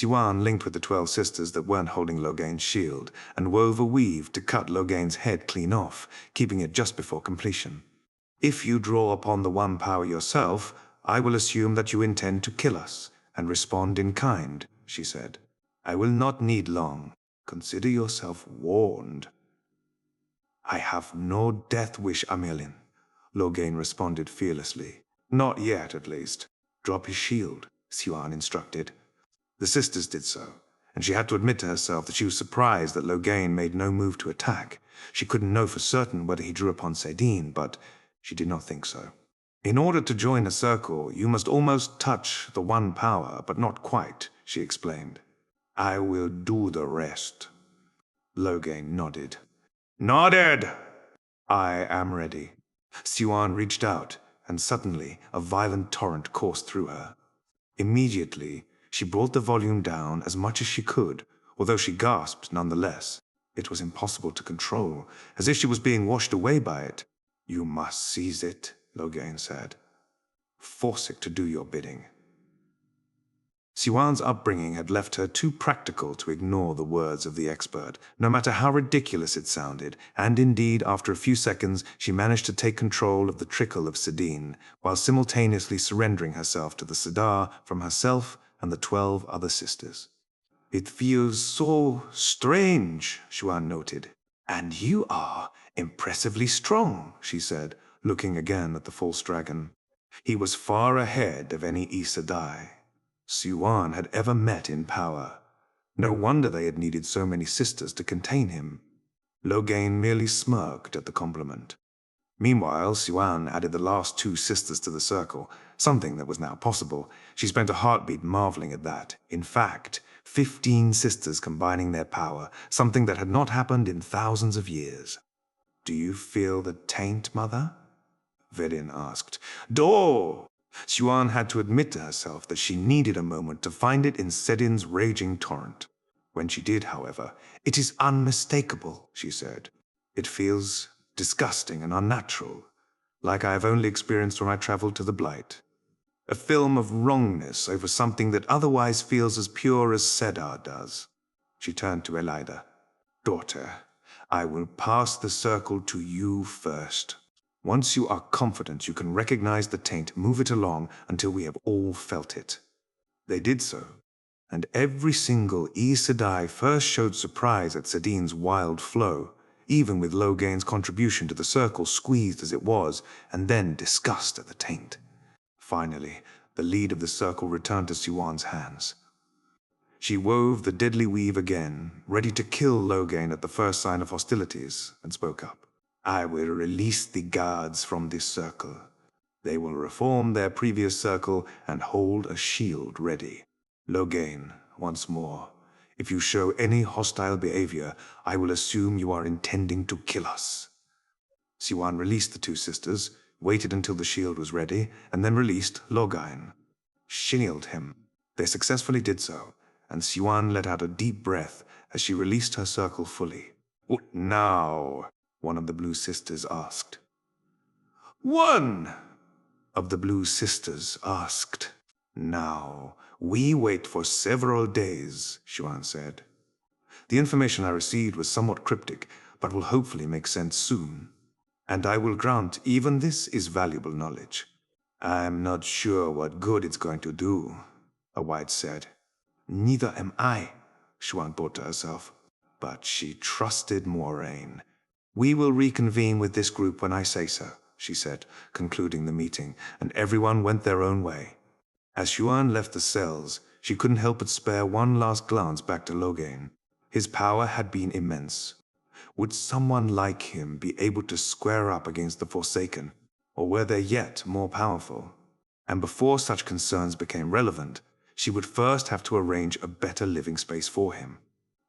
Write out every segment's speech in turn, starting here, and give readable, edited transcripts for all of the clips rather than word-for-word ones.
Siwan linked with the 12 sisters that weren't holding Logain's shield, and wove a weave to cut Logain's head clean off, keeping it just before completion. If you draw upon the one power yourself, I will assume that you intend to kill us, and respond in kind, she said. I will not need long. Consider yourself warned. I have no death wish, Amelin, Logain responded fearlessly. Not yet, at least. Drop his shield, Siwan instructed. The sisters did so, and she had to admit to herself that she was surprised that Logain made no move to attack. She couldn't know for certain whether he drew upon Sedin, but she did not think so. In order to join a circle, you must almost touch the one power, but not quite, she explained. I will do the rest. Logain nodded. Nodded! I am ready. Siwan reached out, and suddenly a violent torrent coursed through her. Immediately, she brought the volume down as much as she could, although she gasped nonetheless. It was impossible to control, as if she was being washed away by it. You must seize it, Logain said. Force it to do your bidding. Siwan's upbringing had left her too practical to ignore the words of the expert, no matter how ridiculous it sounded, and indeed, after a few seconds, she managed to take control of the trickle of Sedin, while simultaneously surrendering herself to the Sidar from herself and the 12 other sisters. It feels so strange, Siwan noted. And you are impressively strong, she said, looking again at the false dragon. He was far ahead of any Aes Sedai Siwan had ever met in power. No wonder they had needed so many sisters to contain him. Logain merely smirked at the compliment. Meanwhile, Siwan added the last 2 sisters to the circle, something that was now possible. She spent a heartbeat marveling at that. In fact, 15 sisters combining their power, something that had not happened in thousands of years. Do you feel the taint, Mother? Vedin asked. Do! Siwan had to admit to herself that she needed a moment to find it in Sedin's raging torrent. When she did, however, it is unmistakable, she said. It feels disgusting and unnatural, like I have only experienced when I traveled to the Blight. A film of wrongness over something that otherwise feels as pure as Sedar does. She turned to Elida. Daughter, I will pass the circle to you first. Once you are confident you can recognize the taint, move it along until we have all felt it. They did so, and every single Aes Sedai first showed surprise at Sedin's wild flow, even with Logain's contribution to the circle squeezed as it was, and then disgust at the taint. Finally, the lead of the circle returned to Siwan's hands. She wove the deadly weave again, ready to kill Logain at the first sign of hostilities, and spoke up. I will release the guards from this circle. They will reform their previous circle and hold a shield ready. Logain, once more, if you show any hostile behavior, I will assume you are intending to kill us. Siwan released the 2 sisters, waited until the shield was ready, and then released Logain. Shielded him. They successfully did so, and Siwan let out a deep breath as she released her circle fully. What now? One of the blue sisters asked. One of the blue sisters asked. Now, we wait for several days, Siwan said. The information I received was somewhat cryptic, but will hopefully make sense soon. And I will grant even this is valuable knowledge. I'm not sure what good it's going to do, a white said. Neither am I, Siwan thought to herself. But she trusted Moiraine. We will reconvene with this group when I say so, she said, concluding the meeting, and everyone went their own way. As Siwan left the cells, she couldn't help but spare one last glance back to Logain. His power had been immense. Would someone like him be able to square up against the Forsaken, or were they yet more powerful? And before such concerns became relevant, she would first have to arrange a better living space for him.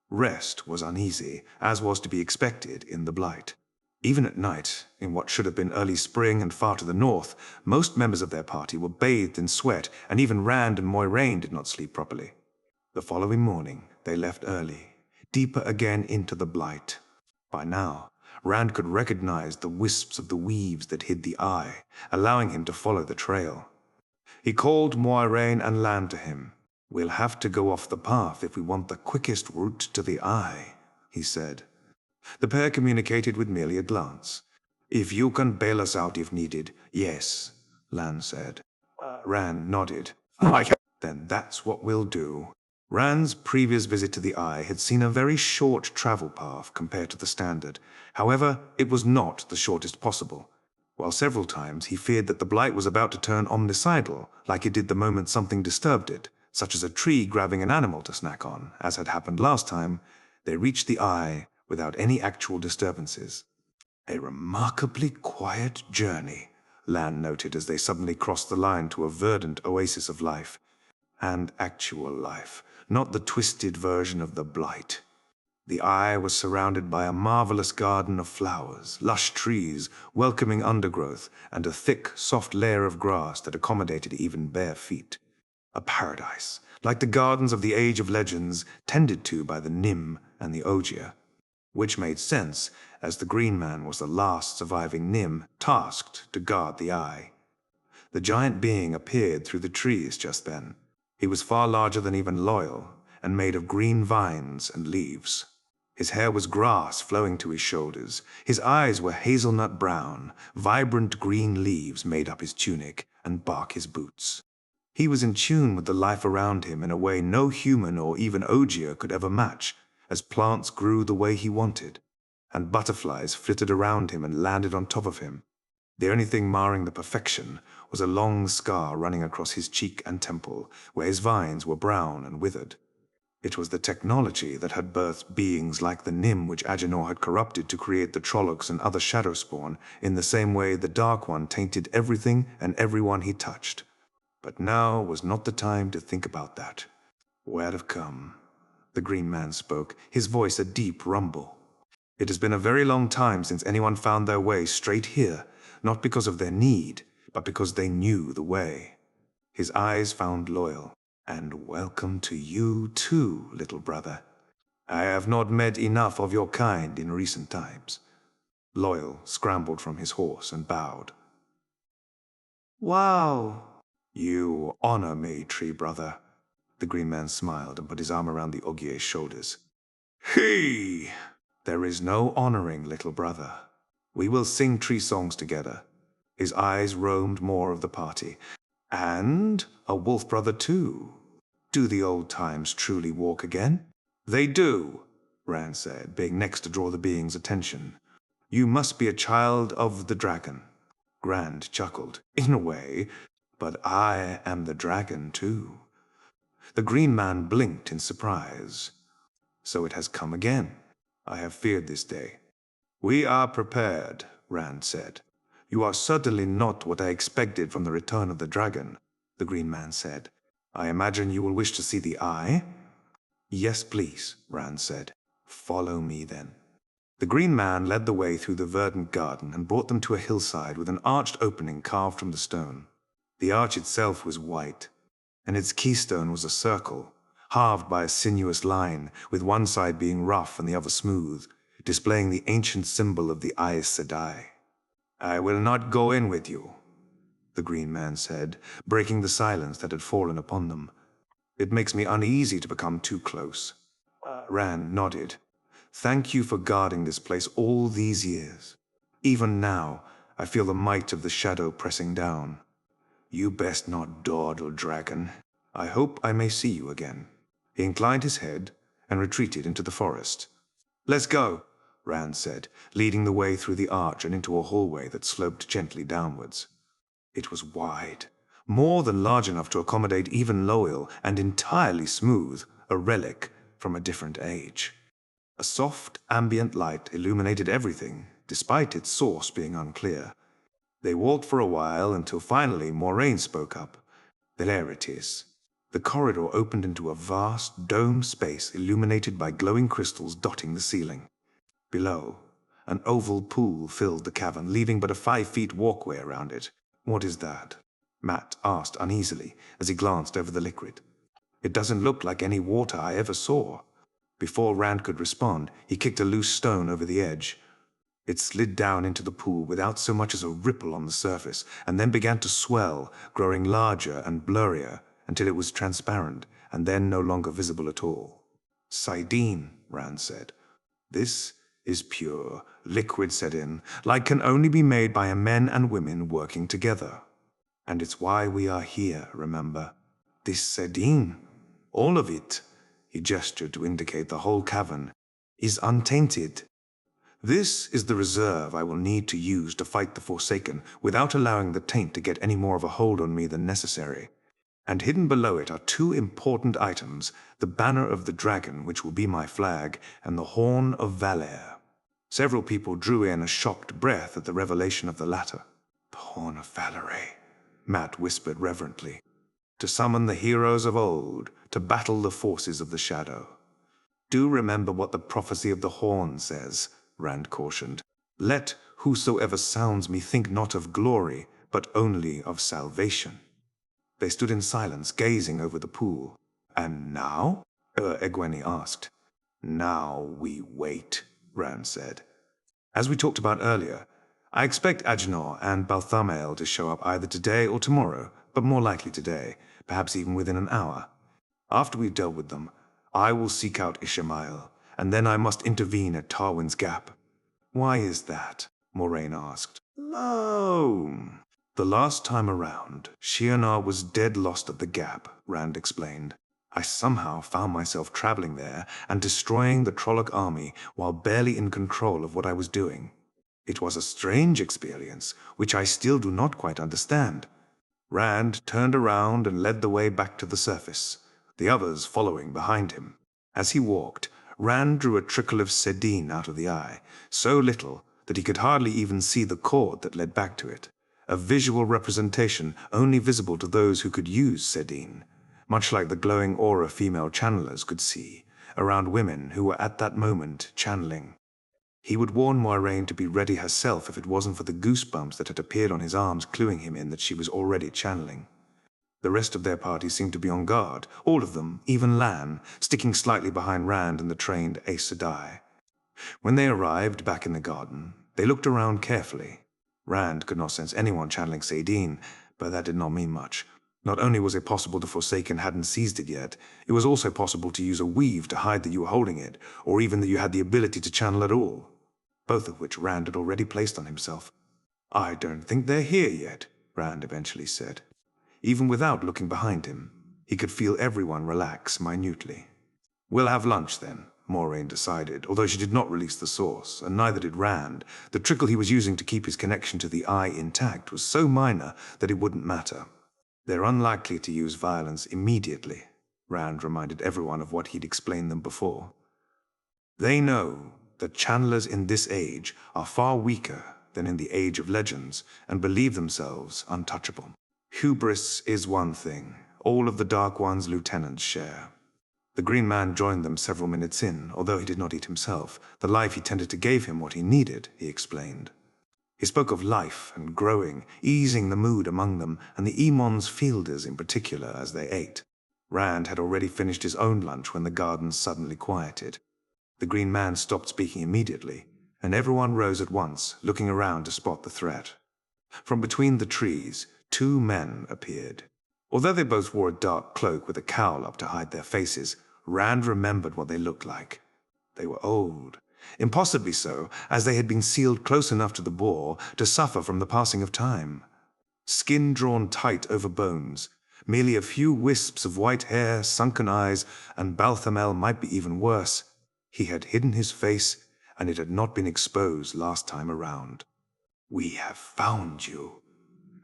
Rest was uneasy, as was to be expected in the Blight. Even at night, in what should have been early spring and far to the north, most members of their party were bathed in sweat, and even Rand and Moiraine did not sleep properly. The following morning, they left early, deeper again into the Blight. By now, Rand could recognize the wisps of the weaves that hid the eye, allowing him to follow the trail. He called Moiraine and Lan to him. "We'll have to go off the path if we want the quickest route to the eye," he said. The pair communicated with merely a glance. "If you can bail us out if needed, yes," Lan said. Ran nodded. "Then that's what we'll do." Rand's previous visit to the Eye had seen a very short travel path compared to the standard. However, it was not the shortest possible. While several times he feared that the blight was about to turn omnicidal, like it did the moment something disturbed it, such as a tree grabbing an animal to snack on, as had happened last time, they reached the Eye without any actual disturbances. "A remarkably quiet journey," Lan noted as they suddenly crossed the line to a verdant oasis of life. And actual life, not the twisted version of the blight. The Eye was surrounded by a marvelous garden of flowers, lush trees, welcoming undergrowth, and a thick, soft layer of grass that accommodated even bare feet. A paradise, like the gardens of the Age of Legends, tended to by the Nim and the Ogier. Which made sense, as the Green Man was the last surviving Nim tasked to guard the Eye. The giant being appeared through the trees just then. He was far larger than even Loyal, and made of green vines and leaves. His hair was grass flowing to his shoulders. His eyes were hazelnut brown. Vibrant green leaves made up his tunic and bark his boots. He was in tune with the life around him in a way no human or even Ogier could ever match, as plants grew the way he wanted, and butterflies flitted around him and landed on top of him. The only thing marring the perfection was a long scar running across his cheek and temple, where his vines were brown and withered. It was the technology that had birthed beings like the Nim which Agenor had corrupted to create the Trollocs and other shadow spawn, in the same way the Dark One tainted everything and everyone he touched. But now was not the time to think about that. "Where'd have come?" The Green Man spoke, his voice a deep rumble. "It has been a very long time since anyone found their way straight here, not because of their need, but because they knew the way." His eyes found Loyal. "And welcome to you too, little brother. I have not met enough of your kind in recent times." Loyal scrambled from his horse and bowed. "Wow." "You honor me, Tree Brother." The Green Man smiled and put his arm around the Ogier's shoulders. "Hey! There is no honoring, little brother. We will sing tree songs together." His eyes roamed more of the party. "And a wolf brother too. Do the old times truly walk again?" "They do," Rand said, being next to draw the being's attention. "You must be a child of the dragon." Grand chuckled. "In a way, but I am the dragon too." The Green Man blinked in surprise. "So it has come again. I have feared this day." "We are prepared," Rand said. "You are certainly not what I expected from the return of the dragon," the Green Man said. "I imagine you will wish to see the Eye?" "Yes, please," Rand said. "Follow me, then." The Green Man led the way through the verdant garden and brought them to a hillside with an arched opening carved from the stone. The arch itself was white, and its keystone was a circle, halved by a sinuous line, with one side being rough and the other smooth, displaying the ancient symbol of the Aes Sedai. "I will not go in with you," the Green Man said, breaking the silence that had fallen upon them. "It makes me uneasy to become too close." Rand nodded. "Thank you for guarding this place all these years. Even now, I feel the might of the shadow pressing down." "You best not dawdle, dragon. I hope I may see you again." He inclined his head and retreated into the forest. "Let's go," Rand said, leading the way through the arch and into a hallway that sloped gently downwards. It was wide, more than large enough to accommodate even Loyal, and entirely smooth, a relic from a different age. A soft, ambient light illuminated everything, despite its source being unclear. They walked for a while until finally Moraine spoke up. "There it is." The corridor opened into a vast, domed space illuminated by glowing crystals dotting the ceiling. Below, an oval pool filled the cavern, leaving but a 5-foot walkway around it. "What is that?" Matt asked uneasily as he glanced over the liquid. "It doesn't look like any water I ever saw." Before Rand could respond, he kicked a loose stone over the edge. It slid down into the pool without so much as a ripple on the surface, and then began to swell, growing larger and blurrier until it was transparent, and then no longer visible at all. "Sidene," Rand said. "This is pure, liquid Sedin, like can only be made by men and women working together. And it's why we are here, remember? This Sedin, all of it," he gestured to indicate the whole cavern, "is untainted. This is the reserve I will need to use to fight the Forsaken without allowing the taint to get any more of a hold on me than necessary. And hidden below it are two important items, the banner of the dragon, which will be my flag, and the horn of Valere." Several people drew in a shocked breath at the revelation of the latter. "The horn of Valere," Matt whispered reverently. "To summon the heroes of old, to battle the forces of the shadow." "Do remember what the prophecy of the horn says," Rand cautioned. "Let whosoever sounds me think not of glory, but only of salvation." They stood in silence, gazing over the pool. "And now?" Egwene asked. "Now we wait," Rand said. "As we talked about earlier, I expect Agenor and Balthamael to show up either today or tomorrow, but more likely today, perhaps even within an hour. After we've dealt with them, I will seek out Ishamael, and then I must intervene at Tarwin's Gap." "Why is that?" Moraine asked. "Oh, the last time around, Shianar was dead lost at the Gap," Rand explained. "I somehow found myself traveling there and destroying the Trolloc army while barely in control of what I was doing. It was a strange experience, which I still do not quite understand." Rand turned around and led the way back to the surface, the others following behind him. As he walked, Rand drew a trickle of Sedine out of the eye, so little that he could hardly even see the cord that led back to it, a visual representation only visible to those who could use Sedine, much like the glowing aura female channelers could see, around women who were at that moment channeling. He would warn Moiraine to be ready herself if it wasn't for the goosebumps that had appeared on his arms cluing him in that she was already channeling. The rest of their party seemed to be on guard, all of them, even Lan, sticking slightly behind Rand and the trained Aes Sedai. When they arrived back in the garden, they looked around carefully. Rand could not sense anyone channeling Sedine, but that did not mean much. Not only was it possible the Forsaken hadn't seized it yet, it was also possible to use a weave to hide that you were holding it, or even that you had the ability to channel at all, both of which Rand had already placed on himself. "I don't think they're here yet," Rand eventually said. Even without looking behind him, he could feel everyone relax minutely. "We'll have lunch then," Moraine decided, although she did not release the source, and neither did Rand. The trickle he was using to keep his connection to the eye intact was so minor that it wouldn't matter. "They're unlikely to use violence immediately," Rand reminded everyone of what he'd explained them before. "They know that channelers in this age are far weaker than in the Age of Legends and believe themselves untouchable. Hubris is one thing all of the Dark One's lieutenants share." The Green Man joined them several minutes in, although he did not eat himself. The life he tended to gave him what he needed, he explained. He spoke of life and growing, easing the mood among them, and the Emon's fielders in particular as they ate. Rand had already finished his own lunch when the garden suddenly quieted. The Green Man stopped speaking immediately, and everyone rose at once, looking around to spot the threat. From between the trees, two men appeared. Although they both wore a dark cloak with a cowl up to hide their faces, Rand remembered what they looked like. They were old, impossibly so, as they had been sealed close enough to the boar to suffer from the passing of time. Skin drawn tight over bones, merely a few wisps of white hair, sunken eyes, and Balthamel might be even worse. He had hidden his face, and it had not been exposed last time around. "We have found you,"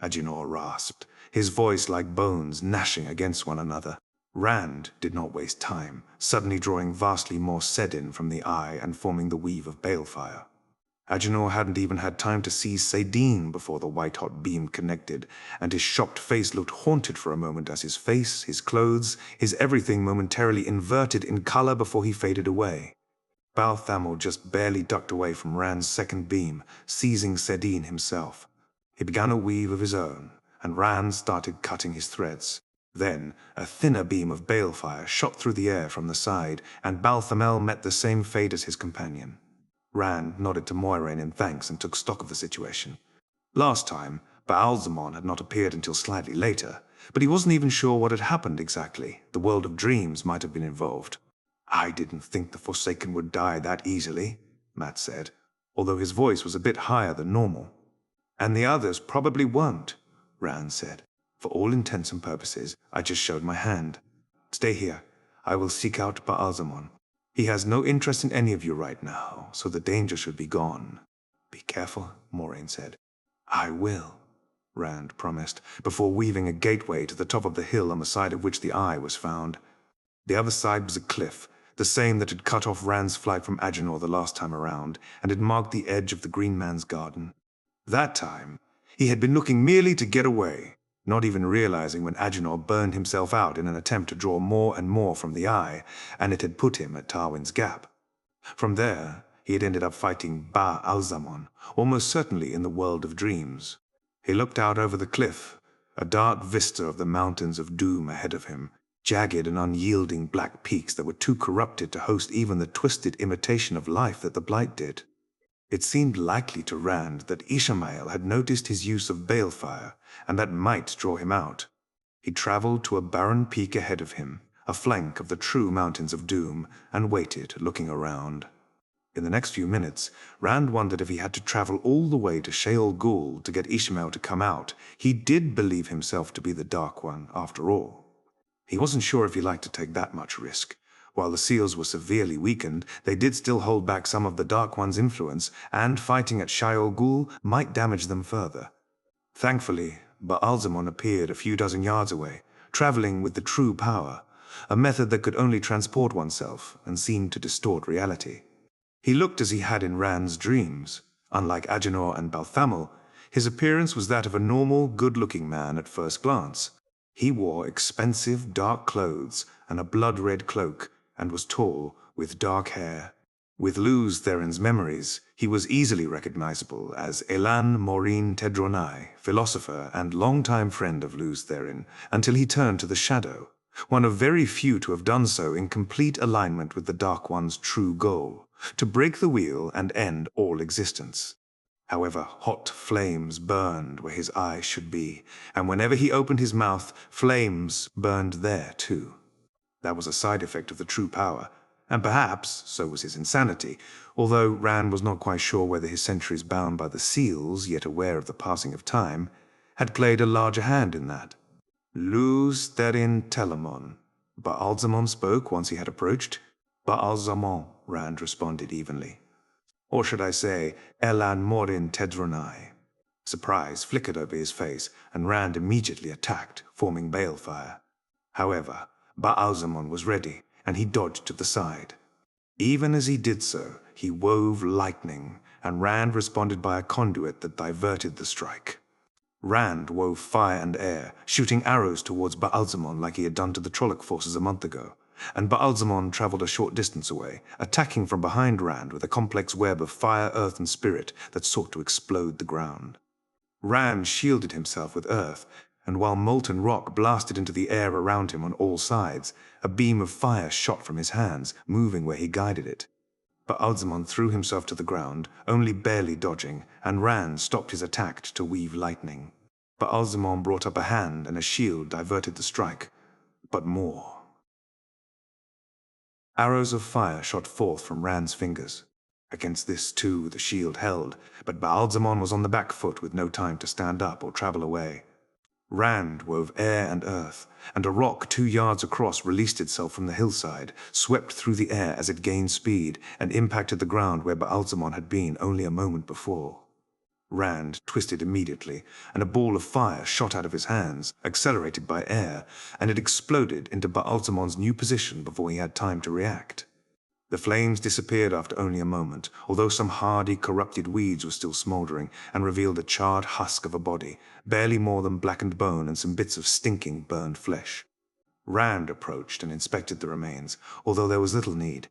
Agenor rasped, his voice like bones gnashing against one another. Rand did not waste time, suddenly drawing vastly more Sedin from the eye and forming the weave of balefire. Agenor hadn't even had time to seize Sedine before the white-hot beam connected, and his shocked face looked haunted for a moment as his face, his clothes, his everything momentarily inverted in color before he faded away. Balthamel just barely ducked away from Rand's second beam, seizing Sedine himself. He began a weave of his own, and Rand started cutting his threads. Then, a thinner beam of balefire shot through the air from the side, and Balthamel met the same fate as his companion. Rand nodded to Moiraine in thanks and took stock of the situation. Last time, Baalzamon had not appeared until slightly later, but he wasn't even sure what had happened exactly. The world of dreams might have been involved. "I didn't think the Forsaken would die that easily," Matt said, although his voice was a bit higher than normal. "And the others probably won't," Rand said. "For all intents and purposes, I just showed my hand. Stay here. I will seek out Baalzamon. He has no interest in any of you right now, so the danger should be gone." "Be careful," Moraine said. "I will," Rand promised, before weaving a gateway to the top of the hill on the side of which the eye was found. The other side was a cliff, the same that had cut off Rand's flight from Agenor the last time around, and had marked the edge of the Green Man's garden. That time, he had been looking merely to get away, not even realizing when Agenor burned himself out in an attempt to draw more and more from the eye, and it had put him at Tarwin's Gap. From there, he had ended up fighting Baalzamon, almost certainly in the world of dreams. He looked out over the cliff, a dark vista of the mountains of doom ahead of him, jagged and unyielding black peaks that were too corrupted to host even the twisted imitation of life that the Blight did. It seemed likely to Rand that Ishamael had noticed his use of balefire, and that might draw him out. He traveled to a barren peak ahead of him, a flank of the true Mountains of Doom, and waited, looking around. In the next few minutes, Rand wondered if he had to travel all the way to Sheol Ghul to get Ishmael to come out. He did believe himself to be the Dark One, after all. He wasn't sure if he liked to take that much risk. While the seals were severely weakened, they did still hold back some of the Dark One's influence, and fighting at Sheol Ghul might damage them further. Thankfully, Baalzamon appeared a few dozen yards away, traveling with the true power, a method that could only transport oneself and seemed to distort reality. He looked as he had in Rand's dreams. Unlike Agenor and Balthamel, his appearance was that of a normal, good-looking man at first glance. He wore expensive, dark clothes and a blood-red cloak, and was tall, with dark hair. With Luz Theron's memories, he was easily recognizable as Elan Morin Tedronai, philosopher and longtime friend of Luz Theron, until he turned to the Shadow, one of very few to have done so in complete alignment with the Dark One's true goal, to break the wheel and end all existence. However, hot flames burned where his eyes should be, and whenever he opened his mouth, flames burned there too. That was a side effect of the true power, and perhaps so was his insanity, although Rand was not quite sure whether his centuries bound by the seals, yet aware of the passing of time, had played a larger hand in that. "Luz Therin Telamon," Baalzamon spoke once he had approached. "Baalzamon," Rand responded evenly. "Or should I say, Elan Morin Tedronai?" Surprise flickered over his face, and Rand immediately attacked, forming balefire. However, Baalzamon was ready, and he dodged to the side. Even as he did so, he wove lightning, and Rand responded by a conduit that diverted the strike. Rand wove fire and air, shooting arrows towards Baalzamon like he had done to the Trolloc forces a month ago, and Baalzamon traveled a short distance away, attacking from behind Rand with a complex web of fire, earth, and spirit that sought to explode the ground. Rand shielded himself with earth, and while molten rock blasted into the air around him on all sides, a beam of fire shot from his hands, moving where he guided it. Baalzamon threw himself to the ground, only barely dodging, and Rand stopped his attack to weave lightning. Baalzamon brought up a hand, and a shield diverted the strike. But more. Arrows of fire shot forth from Rand's fingers. Against this, too, the shield held, but Baalzamon was on the back foot with no time to stand up or travel away. Rand wove air and earth, and a rock 2 yards across released itself from the hillside, swept through the air as it gained speed, and impacted the ground where Baalzamon had been only a moment before. Rand twisted immediately, and a ball of fire shot out of his hands, accelerated by air, and it exploded into Baalzamon's new position before he had time to react. The flames disappeared after only a moment, although some hardy, corrupted weeds were still smoldering, and revealed a charred husk of a body, barely more than blackened bone and some bits of stinking, burned flesh. Rand approached and inspected the remains, although there was little need.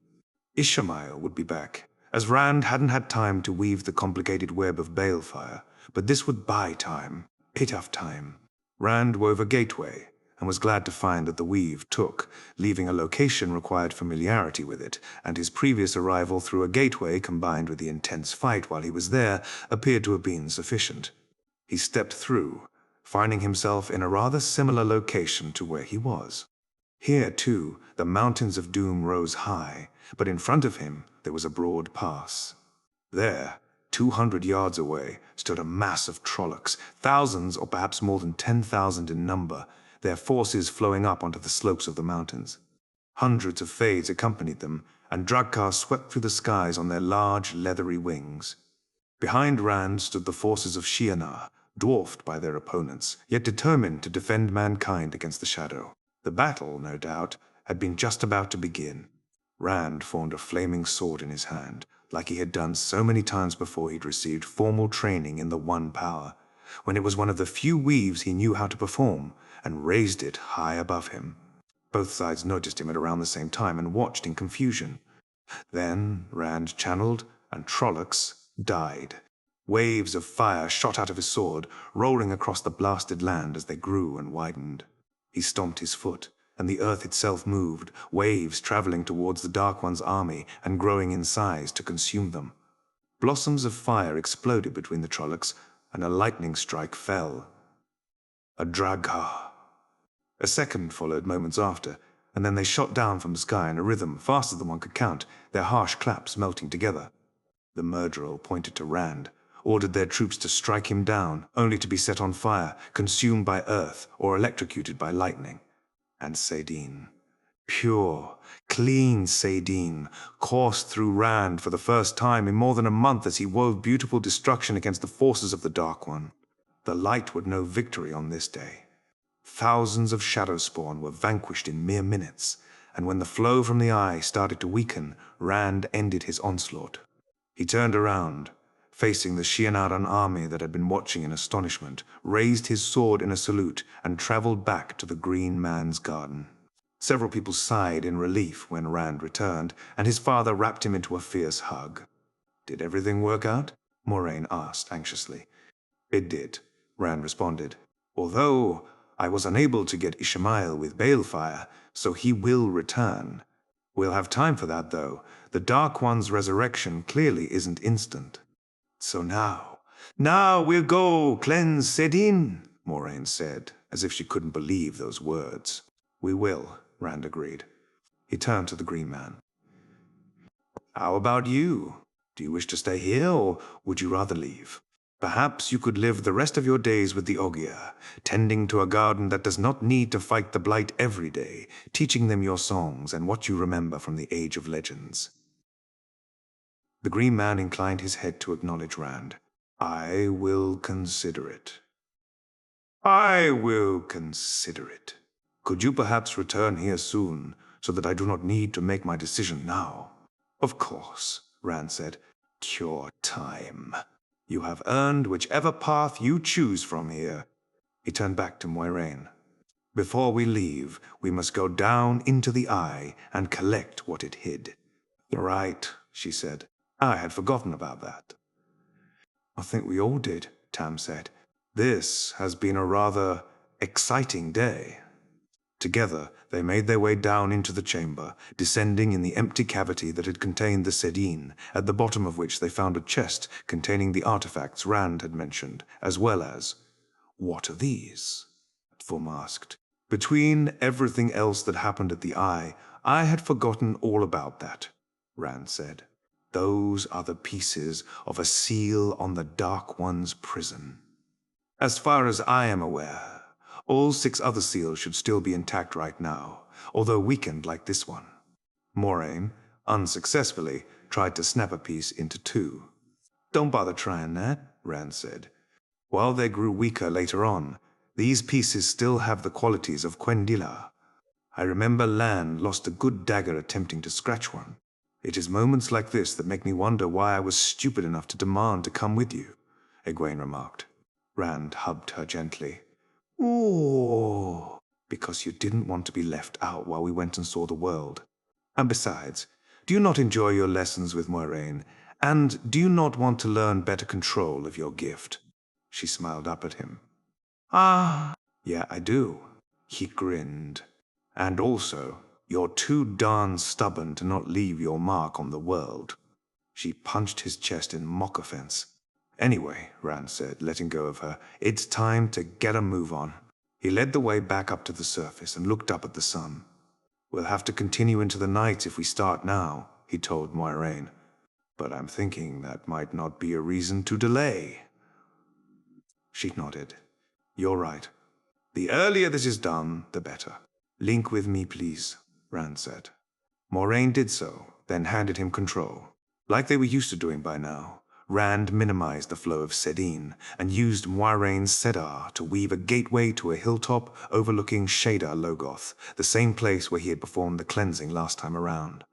Ishamael would be back, as Rand hadn't had time to weave the complicated web of balefire, but this would buy time, enough time. Rand wove a gateway, and was glad to find that the weave took, leaving a location required familiarity with it, and his previous arrival through a gateway combined with the intense fight while he was there appeared to have been sufficient. He stepped through, finding himself in a rather similar location to where he was. Here, too, the mountains of doom rose high, but in front of him there was a broad pass. There, 200 yards away, stood a mass of Trollocs, thousands or perhaps more than 10,000 in number, their forces flowing up onto the slopes of the mountains. Hundreds of Fades accompanied them, and Dragkar swept through the skies on their large, leathery wings. Behind Rand stood the forces of Shienar, dwarfed by their opponents, yet determined to defend mankind against the shadow. The battle, no doubt, had been just about to begin. Rand formed a flaming sword in his hand, like he had done so many times before he'd received formal training in the One Power, when it was one of the few weaves he knew how to perform, and raised it high above him. Both sides noticed him at around the same time and watched in confusion. Then Rand channeled, and Trollocs died. Waves of fire shot out of his sword, rolling across the blasted land as they grew and widened. He stomped his foot, and the earth itself moved, waves traveling towards the Dark One's army and growing in size to consume them. Blossoms of fire exploded between the Trollocs, and a lightning strike fell. A Dragkar. A second followed moments after, and then they shot down from the sky in a rhythm faster than one could count, their harsh claps melting together. The Murderer pointed to Rand, ordered their troops to strike him down, only to be set on fire, consumed by earth, or electrocuted by lightning. And Saidin, pure, clean Saidin, coursed through Rand for the first time in more than a month as he wove beautiful destruction against the forces of the Dark One. The light would know victory on this day. Thousands of Shadowspawn were vanquished in mere minutes, and when the flow from the eye started to weaken, Rand ended his onslaught. He turned around, facing the Shienaran army that had been watching in astonishment, raised his sword in a salute, and traveled back to the Green Man's garden. Several people sighed in relief when Rand returned, and his father wrapped him into a fierce hug. "Did everything work out?" Moraine asked anxiously. "It did," Rand responded. "Although I was unable to get Ishmael with Balefire, so he will return. We'll have time for that, though. The Dark One's resurrection clearly isn't instant. So now we'll go cleanse Saidin," Moraine said, as if she couldn't believe those words. "We will," Rand agreed. He turned to the Green Man. "How about you? Do you wish to stay here, or would you rather leave? Perhaps you could live the rest of your days with the Ogier, tending to a garden that does not need to fight the Blight every day, teaching them your songs and what you remember from the Age of Legends." The Green Man inclined his head to acknowledge Rand. "I will consider it. I will consider it. Could you perhaps return here soon, so that I do not need to make my decision now?" "Of course," Rand said. "Your time. You have earned whichever path you choose from here." He turned back to Moiraine. "Before we leave, we must go down into the Eye and collect what it hid." "Right," she said. "I had forgotten about that." "I think we all did," Tam said. "This has been a rather exciting day." Together, they made their way down into the chamber, descending in the empty cavity that had contained the Saidin, at the bottom of which they found a chest containing the artifacts Rand had mentioned, as well as— "What are these?" Thum asked. "Between everything else that happened at the Eye, I had forgotten all about that," Rand said. "Those are the pieces of a seal on the Dark One's prison. As far as I am aware, all 6 other seals should still be intact right now, although weakened like this one." Moraine, unsuccessfully, tried to snap a piece into 2. "Don't bother trying that," Rand said. "While they grew weaker later on, these pieces still have the qualities of Quendila. I remember Lan lost a good dagger attempting to scratch one. It is moments like this that make me wonder why I was stupid enough to demand to come with you," Egwene remarked. Rand hugged her gently. "Ooh, because you didn't want to be left out while we went and saw the world. And besides, do you not enjoy your lessons with Moiraine? And do you not want to learn better control of your gift?" She smiled up at him. "Ah, yeah, I do." He grinned. "And also, you're too darn stubborn to not leave your mark on the world." She punched his chest in mock offense. Anyway, Rand said, letting go of her, it's time to get a move on. He led the way back up to the surface and looked up at the sun. We'll have to continue into the night if we start now, he told Moiraine. But I'm thinking that might not be a reason to delay. She nodded. You're right. The earlier this is done, the better. Link with me, please, Rand said. Moiraine did so, then handed him control. Like they were used to doing by now, Rand minimized the flow of Sedin and used Moiraine's Sedar to weave a gateway to a hilltop overlooking Shadar Logoth, the same place where he had performed the cleansing last time around.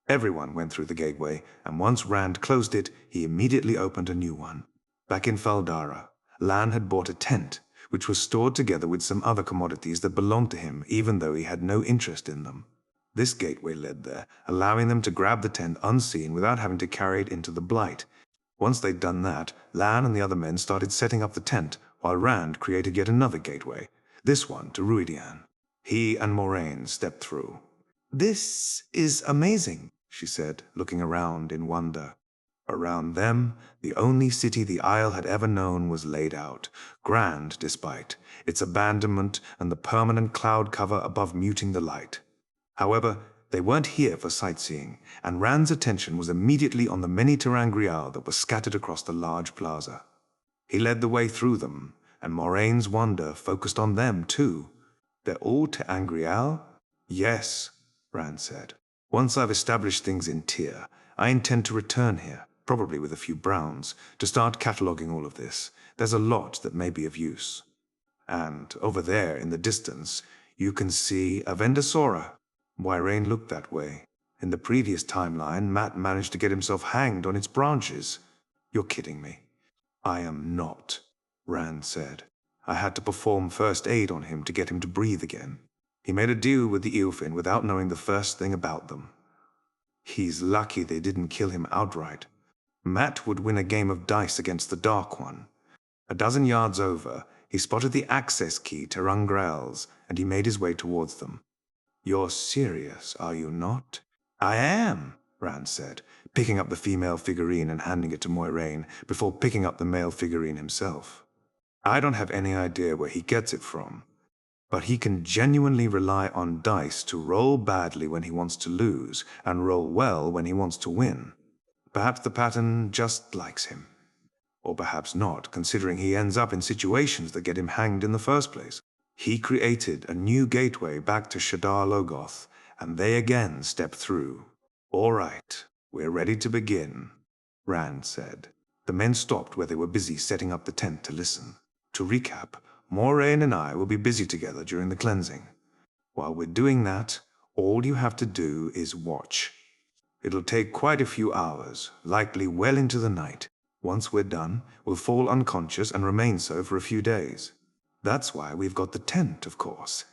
Everyone went through the gateway, and once Rand closed it, he immediately opened a new one. Back in Faldara, Lan had bought a tent, which was stored together with some other commodities that belonged to him, even though he had no interest in them. This gateway led there, allowing them to grab the tent unseen without having to carry it into the Blight. Once they'd done that, Lan and the other men started setting up the tent, while Rand created yet another gateway, this one to Ruidian. He and Moiraine stepped through. This is amazing, she said, looking around in wonder. Around them, the only city the Isle had ever known was laid out, grand despite its abandonment and the permanent cloud cover above muting the light. However, they weren't here for sightseeing, and Rand's attention was immediately on the many ter'angreal that were scattered across the large plaza. He led the way through them, and Moraine's wonder focused on them too. They're all ter'angreal? Yes, Rand said. Once I've established things in Tyr, I intend to return here, probably with a few browns, to start cataloguing all of this. There's a lot that may be of use. And over there in the distance, you can see Avendasora. Moiraine looked that way. In the previous timeline, Matt managed to get himself hanged on its branches. You're kidding me. I am not, Rand said. I had to perform first aid on him to get him to breathe again. He made a deal with the Eowyn without knowing the first thing about them. He's lucky they didn't kill him outright. Matt would win a game of dice against the Dark One. A dozen yards over, he spotted the access key to ter'angreals, and he made his way towards them. You're serious, are you not? I am, Rand said, picking up the female figurine and handing it to Moiraine before picking up the male figurine himself. I don't have any idea where he gets it from, but he can genuinely rely on dice to roll badly when he wants to lose and roll well when he wants to win. Perhaps the pattern just likes him. Or perhaps not, considering he ends up in situations that get him hanged in the first place. He created a new gateway back to Shadar Logoth, and they again stepped through. All right, we're ready to begin, Rand said. The men stopped where they were busy setting up the tent to listen. To recap, Moiraine and I will be busy together during the cleansing. While we're doing that, all you have to do is watch. It'll take quite a few hours, likely well into the night. Once we're done, we'll fall unconscious and remain so for a few days. That's why we've got the tent, of course.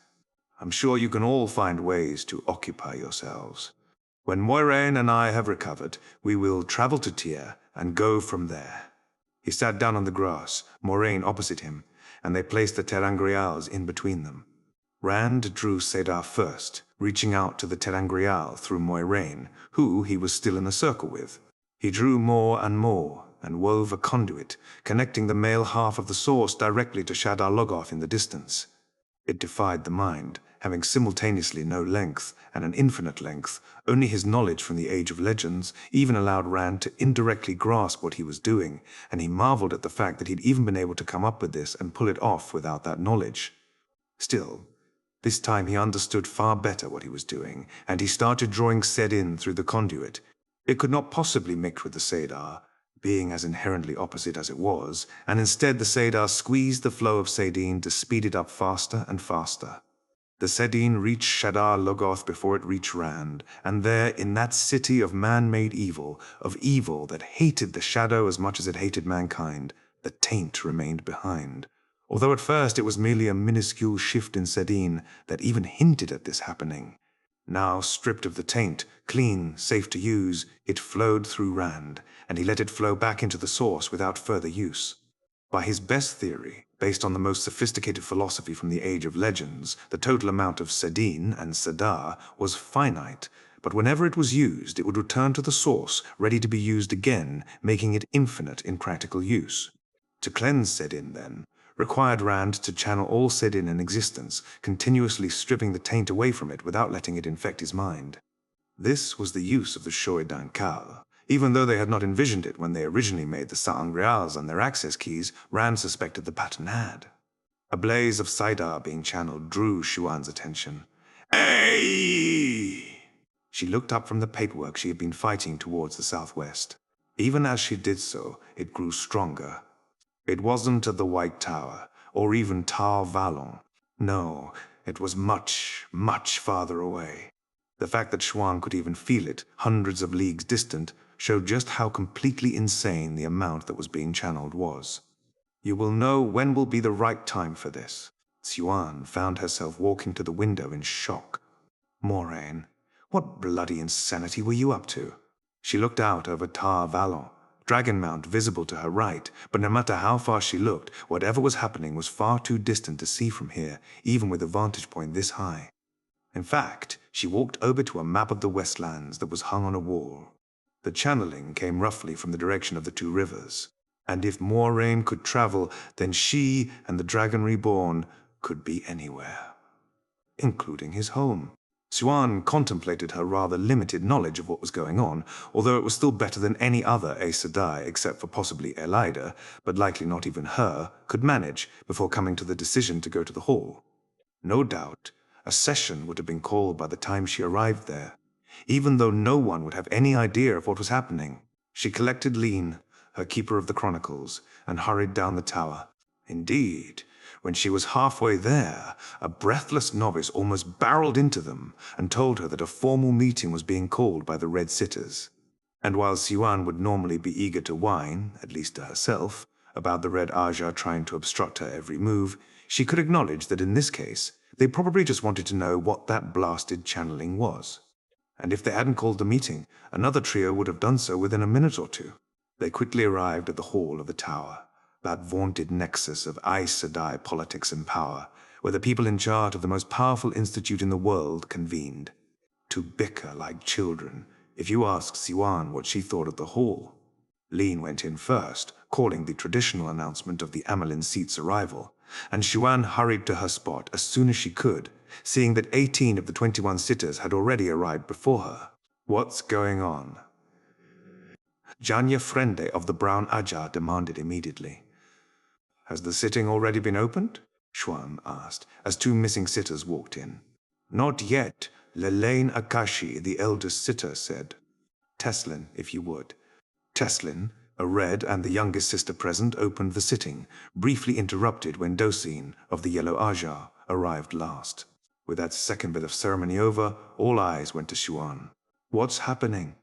I'm sure you can all find ways to occupy yourselves. When Moiraine and I have recovered, we will travel to Tyr and go from there. He sat down on the grass, Moiraine opposite him, and they placed the ter'angreals in between them. Rand drew Sedar first, reaching out to the ter'angreal through Moiraine, who he was still in a circle with. He drew more and wove a conduit, connecting the male half of the source directly to Shadar Logoth in the distance. It defied the mind, having simultaneously no length and an infinite length. Only his knowledge from the Age of Legends even allowed Rand to indirectly grasp what he was doing, and he marveled at the fact that he'd even been able to come up with this and pull it off without that knowledge. Still, this time he understood far better what he was doing, and he started drawing Sedin through the conduit. It could not possibly mix with the Sedar, being as inherently opposite as it was, and instead the Sedar squeezed the flow of Sedin to speed it up faster and faster. The Sedin reached Shadar Logoth before it reached Rand, and there, in that city of man-made evil, of evil that hated the shadow as much as it hated mankind, the taint remained behind. Although at first it was merely a minuscule shift in Sedin that even hinted at this happening. Now stripped of the taint, clean, safe to use, it flowed through Rand, and he let it flow back into the source without further use. By his best theory, based on the most sophisticated philosophy from the Age of Legends, the total amount of Sedin and Sedar was finite, but whenever it was used, it would return to the source, ready to be used again, making it infinite in practical use. To cleanse Sedin, then, required Rand to channel all Sedin in existence, continuously stripping the taint away from it without letting it infect his mind. This was the use of the Shoidan Kal. Even though they had not envisioned it when they originally made the Sa'angreals and their access keys, Rand suspected the pattern had. A blaze of Saidar being channeled drew Xuan's attention. Hey! She looked up from the paperwork she had been fighting towards the southwest. Even as she did so, it grew stronger. It wasn't at the White Tower, or even Tar Valon. No, it was much, much farther away. The fact that Xuan could even feel it, hundreds of leagues distant, showed just how completely insane the amount that was being channeled was. You will know when will be the right time for this. Xuan found herself walking to the window in shock. Moraine, what bloody insanity were you up to? She looked out over Tar Valon, Dragon Mount visible to her right, but no matter how far she looked, whatever was happening was far too distant to see from here, even with a vantage point this high. In fact, she walked over to a map of the Westlands that was hung on a wall. The channeling came roughly from the direction of the two rivers, and if Moraine could travel, then she and the Dragon Reborn could be anywhere, including his home. Xuan contemplated her rather limited knowledge of what was going on, although it was still better than any other Aes Sedai except for possibly Elida, but likely not even her, could manage before coming to the decision to go to the hall. No doubt, a session would have been called by the time she arrived there, even though no one would have any idea of what was happening. She collected Lean, her keeper of the chronicles, and hurried down the tower. Indeed, when she was halfway there, a breathless novice almost barreled into them and told her that a formal meeting was being called by the Red Sitters. And while Xuan would normally be eager to whine, at least to herself, about the Red Aja trying to obstruct her every move, she could acknowledge that in this case, they probably just wanted to know what that blasted channeling was. And if they hadn't called the meeting, another trio would have done so within a minute or two. They quickly arrived at the hall of the tower, that vaunted nexus of Aes Sedai politics and power, where the people in charge of the most powerful institute in the world convened. To bicker like children, if you asked Xuan what she thought of the hall. Lean went in first, calling the traditional announcement of the Amelin seat's arrival, and Xuan hurried to her spot as soon as she could, seeing that 18 of the 21 sitters had already arrived before her. What's going on? Janya Frende of the Brown Aja demanded immediately. Has the sitting already been opened? Xuan asked, as two missing sitters walked in. Not yet, Lelaine Akashi, the eldest sitter, said. Teslin, if you would. Teslin, a red and the youngest sister present, opened the sitting, briefly interrupted when Dosine, of the Yellow Aja, arrived last. With that second bit of ceremony over, all eyes went to Xuan. What's happening?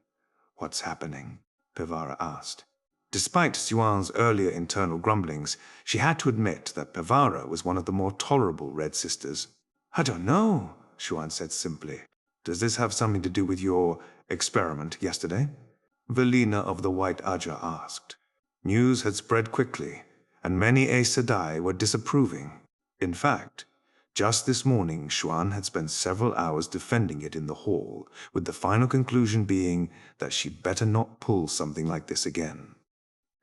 What's happening? Pevara asked. Despite Xuan's earlier internal grumblings, she had to admit that Pevara was one of the more tolerable Red Sisters. I don't know, Xuan said simply. Does this have something to do with your experiment yesterday? Velina of the White Aja asked. News had spread quickly, and many Aes Sedai were disapproving. In fact, just this morning Xuan had spent several hours defending it in the hall, with the final conclusion being that she'd better not pull something like this again.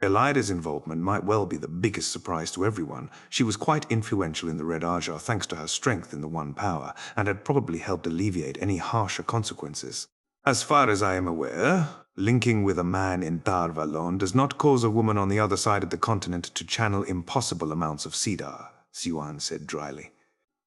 Elida's involvement might well be the biggest surprise to everyone. She was quite influential in the Red Aja thanks to her strength in the One Power, and had probably helped alleviate any harsher consequences. As far as I am aware, linking with a man in Tar Valon does not cause a woman on the other side of the continent to channel impossible amounts of Cedar, Xuan said dryly.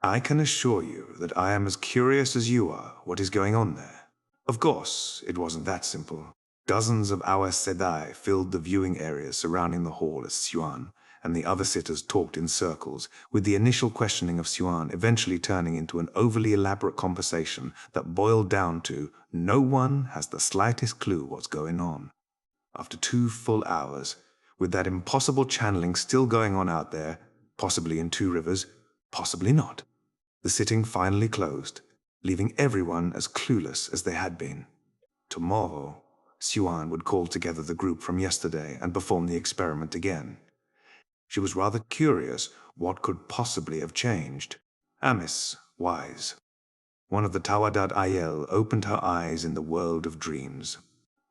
I can assure you that I am as curious as you are what is going on there. Of course, it wasn't that simple. Dozens of our Sedai filled the viewing areas surrounding the hall as Xuan and the other sitters talked in circles, with the initial questioning of Xuan eventually turning into an overly elaborate conversation that boiled down to no one has the slightest clue what's going on. After 2 full hours, with that impossible channeling still going on out there, possibly in Two Rivers, possibly not, the sitting finally closed, leaving everyone as clueless as they had been. Tomorrow, Xuan would call together the group from yesterday and perform the experiment again. She was rather curious what could possibly have changed. Amis, wise. One of the Tawadat Ayel opened her eyes in the world of dreams.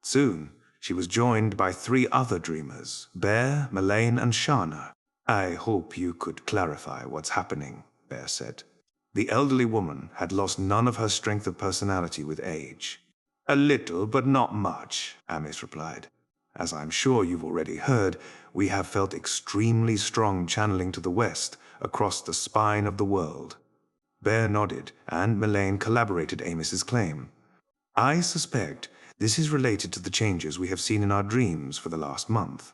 Soon, she was joined by 3 other dreamers, Bear, Melaine, and Shana. "I hope you could clarify what's happening," Bear said. The elderly woman had lost none of her strength of personality with age. "A little, but not much," Amis replied. "As I'm sure you've already heard, we have felt extremely strong channeling to the west, across the spine of the world." Bear nodded, and Melaine corroborated Amis's claim. "I suspect this is related to the changes we have seen in our dreams for the last month,"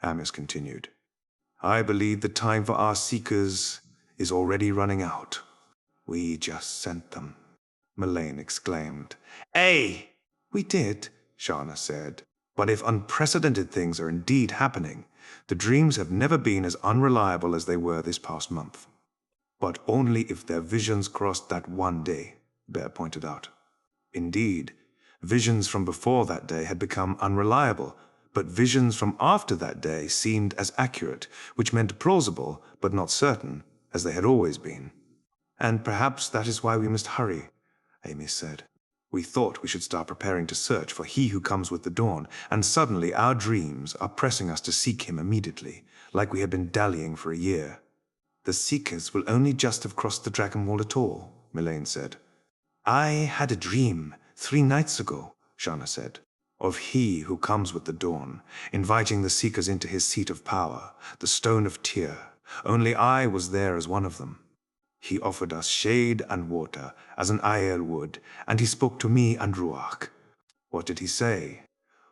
Amis continued. "I believe the time for our seekers is already running out." "We just sent them," Melaine exclaimed. "Hey!" "We did," Shana said. "But if unprecedented things are indeed happening, the dreams have never been as unreliable as they were this past month." "But only if their visions crossed that one day," Bear pointed out. Indeed, visions from before that day had become unreliable, but visions from after that day seemed as accurate, which meant plausible, but not certain, as they had always been. "And perhaps that is why we must hurry," Amy said. "We thought we should start preparing to search for he who comes with the dawn, and suddenly our dreams are pressing us to seek him immediately, like we had been dallying for a year." "The Seekers will only just have crossed the Dragon Wall at all," Melaine said. "I had a dream 3 nights ago," Shana said, "of he who comes with the dawn, inviting the Seekers into his seat of power, the Stone of Tyr. Only I was there as one of them. He offered us shade and water, as an Aiel would, and he spoke to me and Ruach." "What did he say?"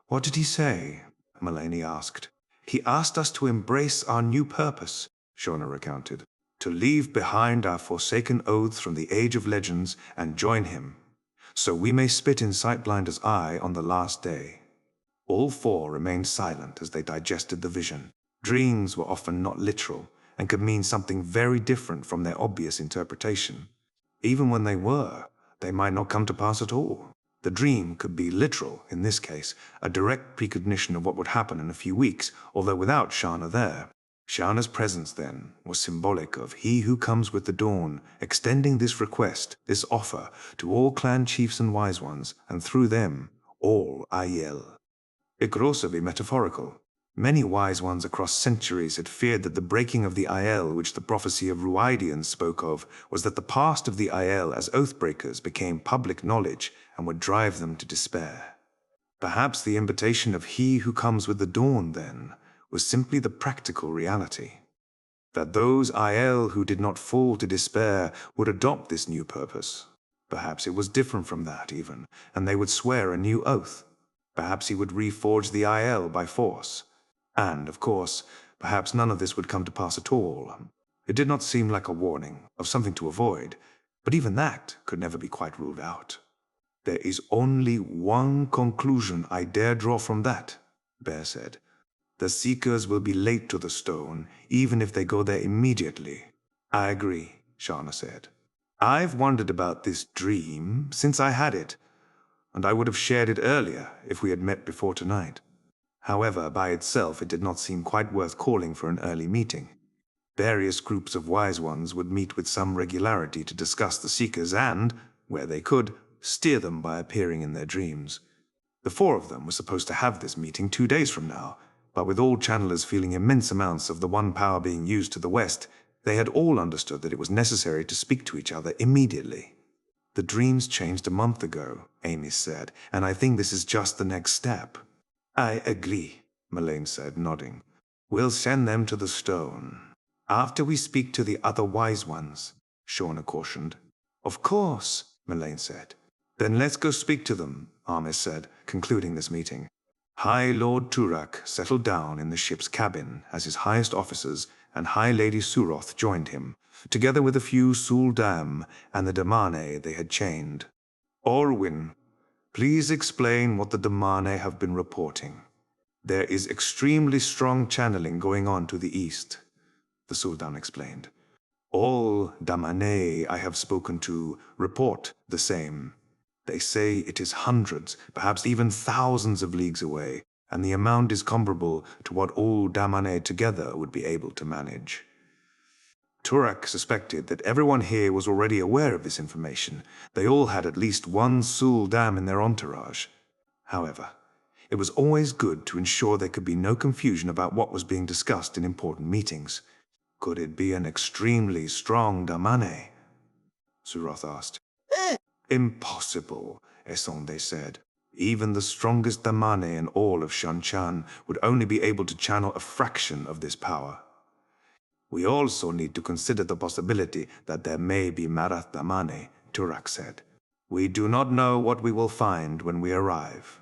"What did he say?" Melanie asked. "He asked us to embrace our new purpose," Shona recounted. "To leave behind our forsaken oaths from the Age of Legends and join him, so we may spit in Sightblinder's eye on the last day." All 4 remained silent as they digested the vision. Dreams were often not literal, and could mean something very different from their obvious interpretation. Even when they were, they might not come to pass at all. The dream could be literal, in this case, a direct precognition of what would happen in a few weeks, although without Shana there. Shana's presence, then, was symbolic of he who comes with the dawn, extending this request, this offer, to all clan chiefs and wise ones, and through them, all Aiel. It could also be metaphorical. Many wise ones across centuries had feared that the breaking of the Aiel, which the prophecy of Ruidians spoke of, was that the past of the Aiel as oathbreakers became public knowledge and would drive them to despair. Perhaps the invitation of he who comes with the dawn, then, was simply the practical reality. That those Aiel who did not fall to despair would adopt this new purpose. Perhaps it was different from that, even, and they would swear a new oath. Perhaps he would reforge the Aiel by force. And, of course, perhaps none of this would come to pass at all. It did not seem like a warning of something to avoid, but even that could never be quite ruled out. "There is only one conclusion I dare draw from that," Bear said. "The Seekers will be late to the stone, even if they go there immediately." "I agree," Shana said. "I've wondered about this dream since I had it, and I would have shared it earlier if we had met before tonight. However, by itself it did not seem quite worth calling for an early meeting. Various groups of wise ones would meet with some regularity to discuss the Seekers and, where they could, steer them by appearing in their dreams. The 4 of them were supposed to have this meeting 2 days from now, but with all channelers feeling immense amounts of the one power being used to the west, they had all understood that it was necessary to speak to each other immediately. "The dreams changed a month ago," Amy said, "and I think this is just the next step." "I agree," Melaine said, nodding. "We'll send them to the stone after we speak to the other wise ones," Shona cautioned. "Of course," Melaine said. "Then let's go speak to them," Armis said, concluding this meeting. High Lord Turak settled down in the ship's cabin as his highest officers and High Lady Suroth joined him, together with a few Suldam and the Damane they had chained. "Orwin, please explain what the Damane have been reporting." "There is extremely strong channeling going on to the east," the Sultan explained. "All Damane I have spoken to report the same. They say it is hundreds, perhaps even thousands of leagues away, and the amount is comparable to what all Damane together would be able to manage." Turak suspected that everyone here was already aware of this information. They all had at least one Sul dam in their entourage. However, it was always good to ensure there could be no confusion about what was being discussed in important meetings. Could it be an extremely strong damane? Suroth asked. Impossible, Esonde said. Even the strongest damane in all of Shanchan would only be able to channel a fraction of this power. We also need to consider the possibility that there may be Marath damane, Turak said. We do not know what we will find when we arrive.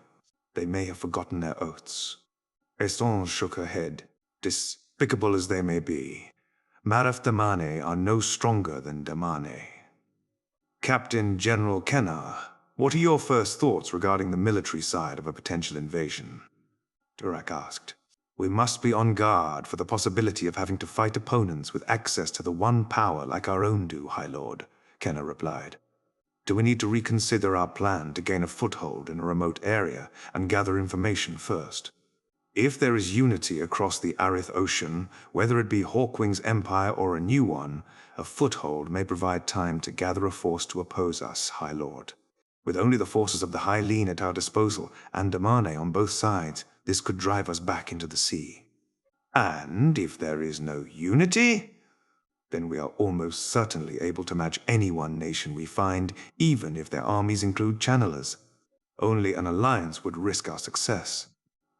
They may have forgotten their oaths. Esonde shook her head. Despicable as they may be, Marath damane are no stronger than damane. Captain General Kenna, what are your first thoughts regarding the military side of a potential invasion? Turak asked. We must be on guard for the possibility of having to fight opponents with access to the one power like our own do, High Lord, Kenna replied. Do we need to reconsider our plan to gain a foothold in a remote area and gather information first? If there is unity across the Arith Ocean, whether it be Hawkwing's empire or a new one, a foothold may provide time to gather a force to oppose us, High Lord. With only the forces of the High Lean at our disposal and Damane on both sides, this could drive us back into the sea. And if there is no unity, then we are almost certainly able to match any one nation we find, even if their armies include channelers. Only an alliance would risk our success.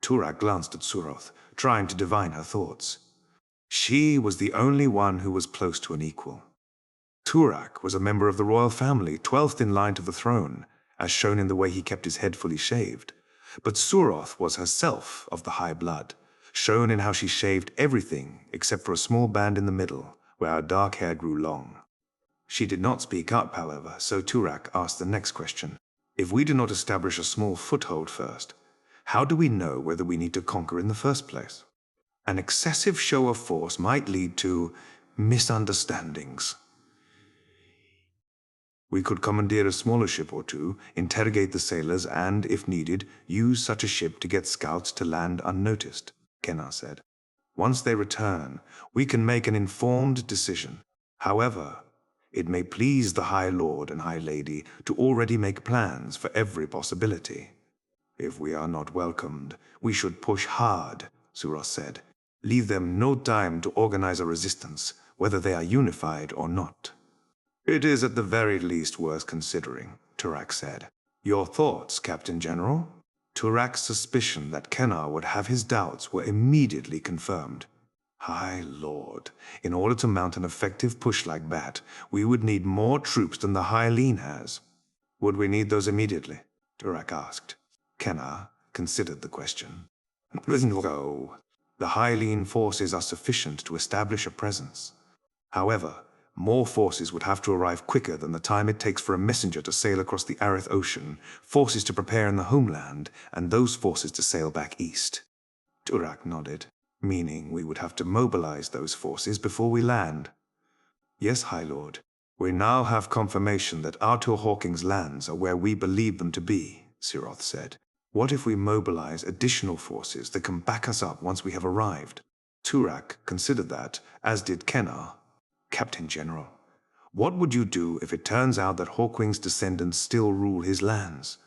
Turak glanced at Suroth, trying to divine her thoughts. She was the only one who was close to an equal. Turak was a member of the royal family, 12th in line to the throne, as shown in the way he kept his head fully shaved. But Suroth was herself of the high blood, shown in how she shaved everything except for a small band in the middle, where her dark hair grew long. She did not speak up, however, so Turak asked the next question. If we do not establish a small foothold first, how do we know whether we need to conquer in the first place? An excessive show of force might lead to misunderstandings. We could commandeer a smaller ship or two, interrogate the sailors, and, if needed, use such a ship to get scouts to land unnoticed, Kenna said. Once they return, we can make an informed decision. However, it may please the High Lord and High Lady to already make plans for every possibility. If we are not welcomed, we should push hard, Suroth said. Leave them no time to organize a resistance, whether they are unified or not. It is at the very least worth considering, Turak said. Your thoughts, Captain General? Turak's suspicion that Kenna would have his doubts were immediately confirmed. High Lord, in order to mount an effective push like that, we would need more troops than the High Lean has. Would we need those immediately? Turak asked. Kenna considered the question. No. The High Lean forces are sufficient to establish a presence. However, more forces would have to arrive quicker than the time it takes for a messenger to sail across the Arith Ocean, forces to prepare in the homeland, and those forces to sail back east. Turak nodded, meaning we would have to mobilize those forces before we land. Yes, High Lord. We now have confirmation that Artur Hawking's lands are where we believe them to be, Suroth said. What if we mobilize additional forces that can back us up once we have arrived? Turak considered that, as did Kenna. Captain General, what would you do if it turns out that Hawkwing's descendants still rule his lands?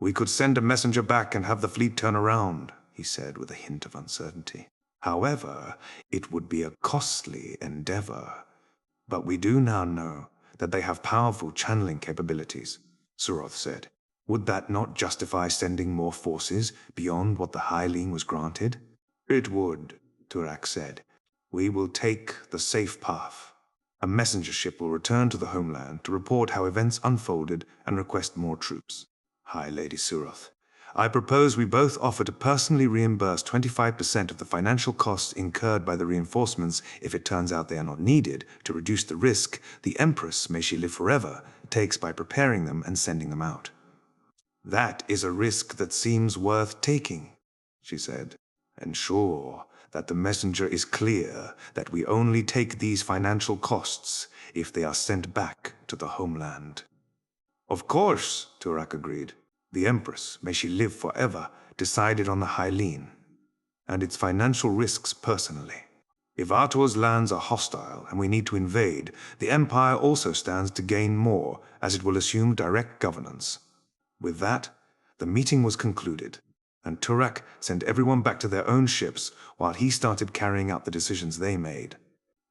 We could send a messenger back and have the fleet turn around, he said with a hint of uncertainty. However, it would be a costly endeavor. But we do now know that they have powerful channeling capabilities, Suroth said. Would that not justify sending more forces beyond what the High Lean was granted? It would, Turak said. We will take the safe path. A messenger ship will return to the homeland to report how events unfolded and request more troops. High Lady Suroth, I propose we both offer to personally reimburse 25% of the financial costs incurred by the reinforcements if it turns out they are not needed to reduce the risk the Empress, may she live forever, takes by preparing them and sending them out. That is a risk that seems worth taking, she said. Ensure that the messenger is clear that we only take these financial costs if they are sent back to the homeland. Of course, Turak agreed. The Empress, may she live forever, decided on the High Lean, and its financial risks personally. If Artor's lands are hostile and we need to invade, the Empire also stands to gain more, as it will assume direct governance. With that, the meeting was concluded, and Turak sent everyone back to their own ships while he started carrying out the decisions they made.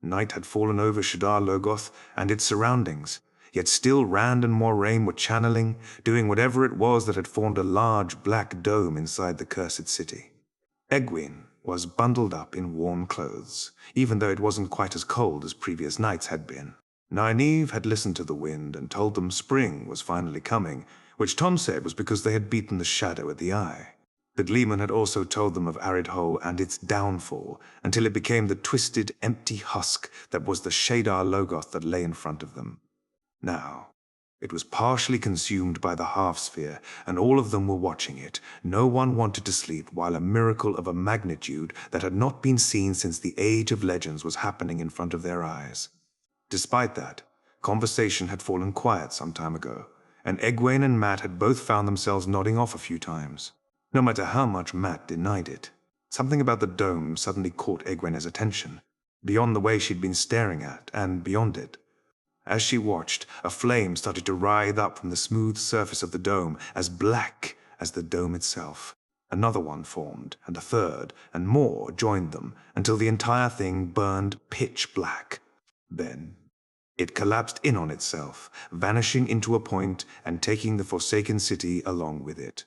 Night had fallen over Shadar Logoth and its surroundings, yet still Rand and Moiraine were channeling, doing whatever it was that had formed a large black dome inside the cursed city. Egwene was bundled up in warm clothes, even though it wasn't quite as cold as previous nights had been. Nynaeve had listened to the wind and told them spring was finally coming, which Tom said was because they had beaten the shadow at the eye. The Gleeman had also told them of Arid Hole and its downfall, until it became the twisted, empty husk that was the Shadar Logoth that lay in front of them. Now, it was partially consumed by the half-sphere, and all of them were watching it. No one wanted to sleep while a miracle of a magnitude that had not been seen since the Age of Legends was happening in front of their eyes. Despite that, conversation had fallen quiet some time ago, and Egwene and Mat had both found themselves nodding off a few times. No matter how much Mat denied it, something about the dome suddenly caught Egwene's attention, beyond the way she'd been staring at, and beyond it. As she watched, a flame started to writhe up from the smooth surface of the dome, as black as the dome itself. Another one formed, and a third, and more joined them, until the entire thing burned pitch black. Then, it collapsed in on itself, vanishing into a point and taking the Forsaken City along with it.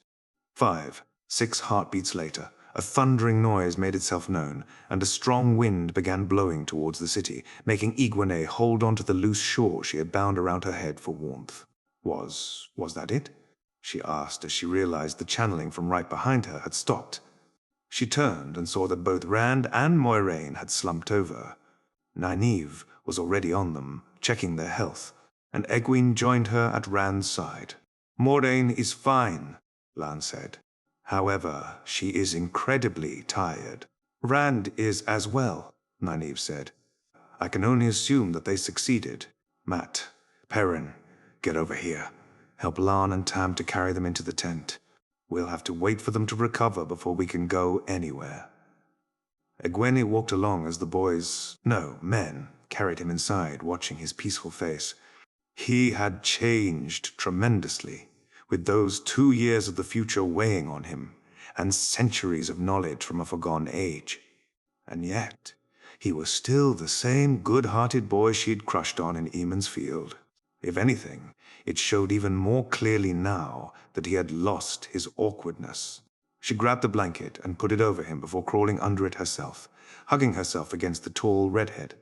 6 heartbeats later, a thundering noise made itself known, and a strong wind began blowing towards the city, making Egwene hold on to the loose shawl she had bound around her head for warmth. Was that it? She asked as she realized the channeling from right behind her had stopped. She turned and saw that both Rand and Moiraine had slumped over. Nynaeve was already on them, checking their health, and Egwene joined her at Rand's side. "Moiraine is fine," Lan said. "However, she is incredibly tired." "Rand is as well," Nynaeve said. "I can only assume that they succeeded. Mat, Perrin, get over here. Help Lan and Tam to carry them into the tent. We'll have to wait for them to recover before we can go anywhere." Egwene walked along as the men, carried him inside, watching his peaceful face. He had changed tremendously, with those 2 years of the future weighing on him, and centuries of knowledge from a forgone age. And yet, he was still the same good-hearted boy she'd crushed on in Eamon's Field. If anything, it showed even more clearly now that he had lost his awkwardness. She grabbed the blanket and put it over him before crawling under it herself, hugging herself against the tall redhead.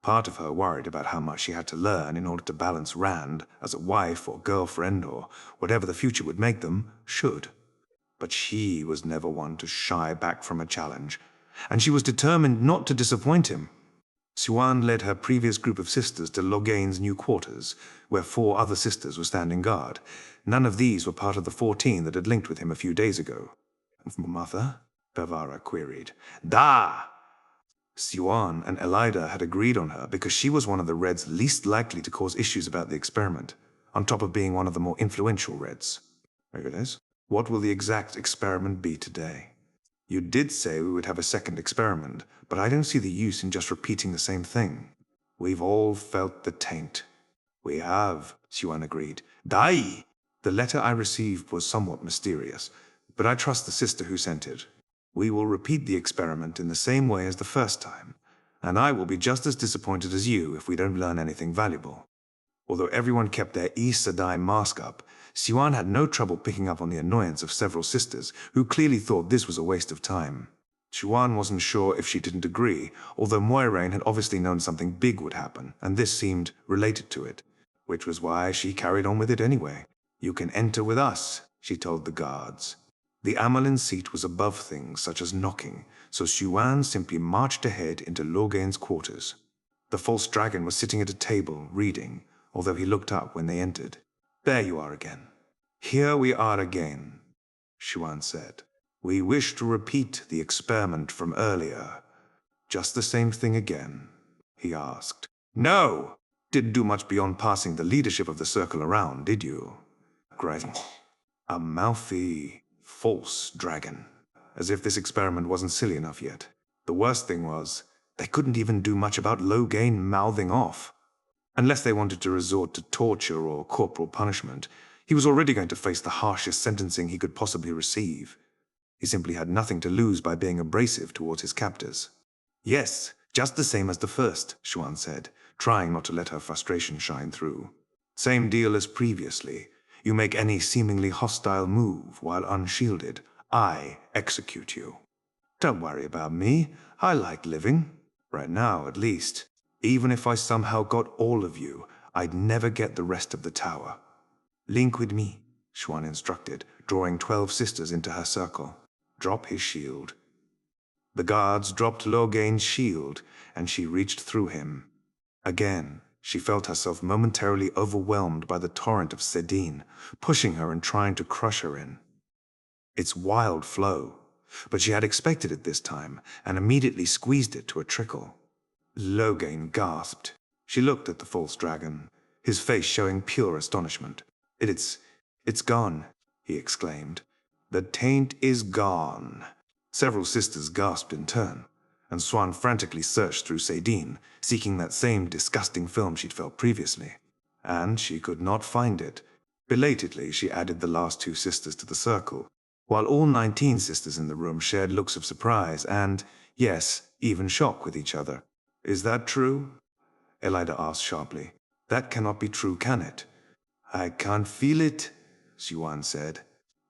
Part of her worried about how much she had to learn in order to balance Rand as a wife or girlfriend or whatever the future would make them should. But she was never one to shy back from a challenge, and she was determined not to disappoint him. Siuan led her previous group of sisters to Loghain's new quarters, where 4 other sisters were standing guard. None of these were part of the 14 that had linked with him a few days ago. "Mother?" Bavara queried. "Da!" Siuan and Elida had agreed on her because she was one of the Reds least likely to cause issues about the experiment, on top of being one of the more influential Reds. "Regulars, what will the exact experiment be today? You did say we would have a second experiment, but I don't see the use in just repeating the same thing. We've all felt the taint." "We have," Siuan agreed. "Dai!" "The letter I received was somewhat mysterious, but I trust the sister who sent it. We will repeat the experiment in the same way as the first time, and I will be just as disappointed as you if we don't learn anything valuable." Although everyone kept their Aes Sedai mask up, Siuan had no trouble picking up on the annoyance of several sisters who clearly thought this was a waste of time. Siuan wasn't sure if she didn't agree, although Moiraine had obviously known something big would happen, and this seemed related to it, which was why she carried on with it anyway. "You can enter with us," she told the guards. The Amelin seat was above things such as knocking, so Siuan simply marched ahead into Loghain's quarters. The false dragon was sitting at a table, reading, although he looked up when they entered. "There you are again." "Here we are again," Siuan said. "We wish to repeat the experiment from earlier." "Just the same thing again?" he asked. "No! Didn't do much beyond passing the leadership of the circle around, did you?" Grising. A mouthy, false dragon. As if this experiment wasn't silly enough yet. The worst thing was, They couldn't even do much about Loghain mouthing off. Unless they wanted to resort to torture or corporal punishment, he was already going to face the harshest sentencing he could possibly receive. He simply had nothing to lose by being abrasive towards his captors. Yes, just the same as the first, Xuan said, trying not to let her frustration shine through. Same deal as previously. You make any seemingly hostile move while unshielded, I execute you. Don't worry about me. I like living. Right now, at least. Even if I somehow got all of you, I'd never get the rest of the tower. Link with me, Xuan instructed, drawing 12 sisters into her circle. Drop his shield. The guards dropped Loghain's shield, and she reached through him. Again, she felt herself momentarily overwhelmed by the torrent of Sedin, pushing her and trying to crush her in. Its wild flow, but she had expected it this time, and immediately squeezed it to a trickle. Loghain gasped. She looked at the false dragon, his face showing pure astonishment. It's gone, he exclaimed. The taint is gone. Several sisters gasped in turn, and Xuan frantically searched through Sedin, seeking that same disgusting film she'd felt previously. And she could not find it. Belatedly, she added the last 2 sisters to the circle, while all 19 sisters in the room shared looks of surprise and, yes, even shock with each other. Is that true? Elida asked sharply. That cannot be true, can it? I can't feel it, Xuan said.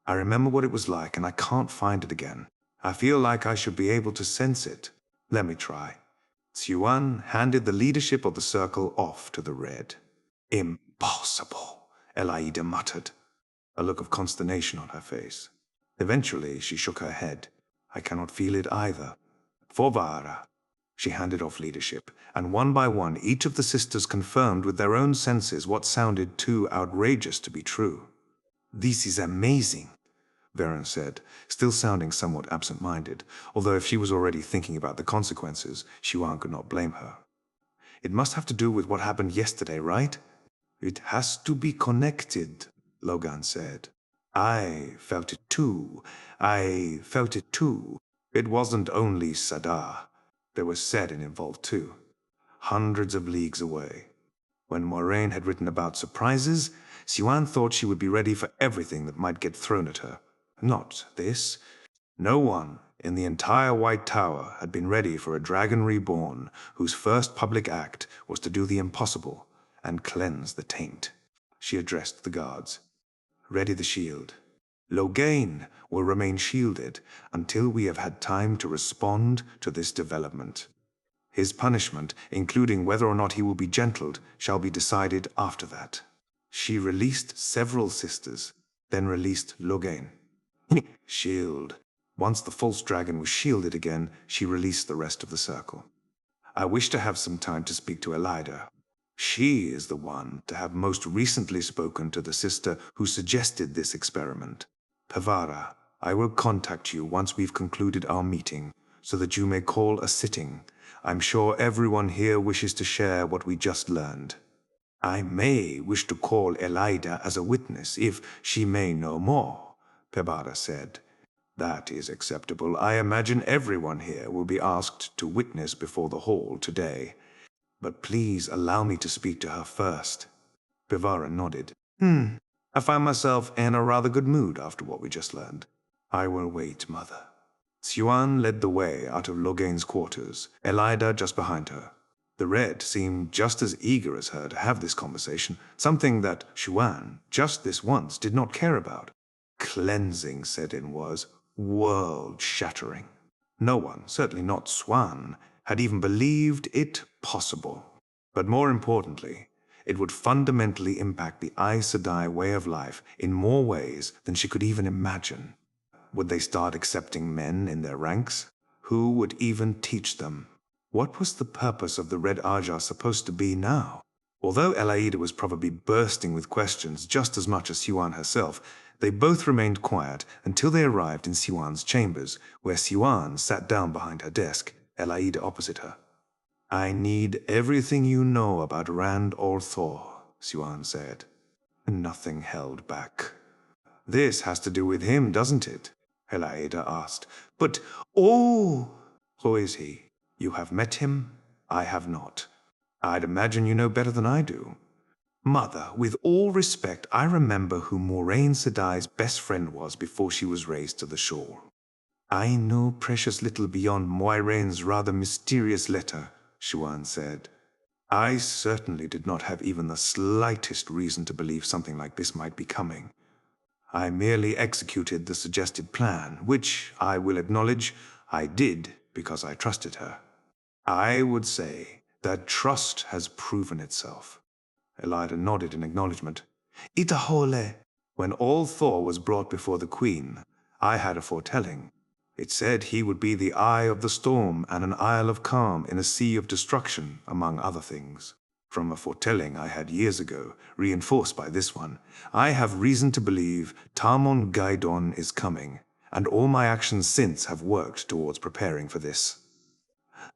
I remember what it was like, and I can't find it again. I feel like I should be able to sense it. Let me try. Xuan handed the leadership of the circle off to the red. Impossible, Elida muttered, a look of consternation on her face. Eventually, she shook her head. I cannot feel it either. Forvara. She handed off leadership, and one by one, each of the sisters confirmed with their own senses what sounded too outrageous to be true. This is amazing, Varen said, still sounding somewhat absent-minded, although if she was already thinking about the consequences, Xuan could not blame her. It must have to do with what happened yesterday, right? It has to be connected, Logan said. I felt it too. It wasn't only Sadar. There was Sedin involved too, hundreds of leagues away. When Moraine had written about surprises, Xuan thought she would be ready for everything that might get thrown at her. Not this. No one in the entire White Tower had been ready for a Dragon Reborn whose first public act was to do the impossible and cleanse the taint. She addressed the guards. Ready the shield. Loghain will remain shielded until we have had time to respond to this development. His punishment, including whether or not he will be gentled, shall be decided after that. She released several sisters, then released Loghain. Shield. Once the false dragon was shielded again, she released the rest of the circle. I wish to have some time to speak to Elida. She is the one to have most recently spoken to the sister who suggested this experiment. Pavara, I will contact you once we've concluded our meeting, so that you may call a sitting. I'm sure everyone here wishes to share what we just learned. I may wish to call Elida as a witness if she may know more, Pavara said. That is acceptable. I imagine everyone here will be asked to witness before the hall today. But please allow me to speak to her first. Pavara nodded. I find myself in a rather good mood after what we just learned. I will wait, Mother. Xuan led the way out of Loghain's quarters, Elida just behind her. The Red seemed just as eager as her to have this conversation, something that Xuan, just this once, did not care about. Cleansing Sedin was world-shattering. No one, certainly not Xuan, had even believed it possible. But more importantly, it would fundamentally impact the Aes Sedai way of life in more ways than she could even imagine. Would they start accepting men in their ranks? Who would even teach them? What was the purpose of the Red Aja supposed to be now? Although Elida was probably bursting with questions just as much as Xuan herself, they both remained quiet until they arrived in Xuan's chambers, where Xuan sat down behind her desk, Elida opposite her. I need everything you know about Rand al'Thor, Xuan said. Nothing held back. This has to do with him, doesn't it? Elida asked. But, oh, who is he? You have met him, I have not. I'd imagine you know better than I do. Mother, with all respect, I remember who Moraine Sedai's best friend was before she was raised to the shore. I know precious little beyond Moiraine's rather mysterious letter, Xuan said. I certainly did not have even the slightest reason to believe something like this might be coming. I merely executed the suggested plan, which, I will acknowledge, I did because I trusted her. I would say that trust has proven itself. Elida nodded in acknowledgement. Itahole. When all Thor was brought before the queen, I had a foretelling. It said he would be the eye of the storm and an isle of calm in a sea of destruction, among other things. From a foretelling I had years ago, reinforced by this one, I have reason to believe Tamon Gaidon is coming, and all my actions since have worked towards preparing for this.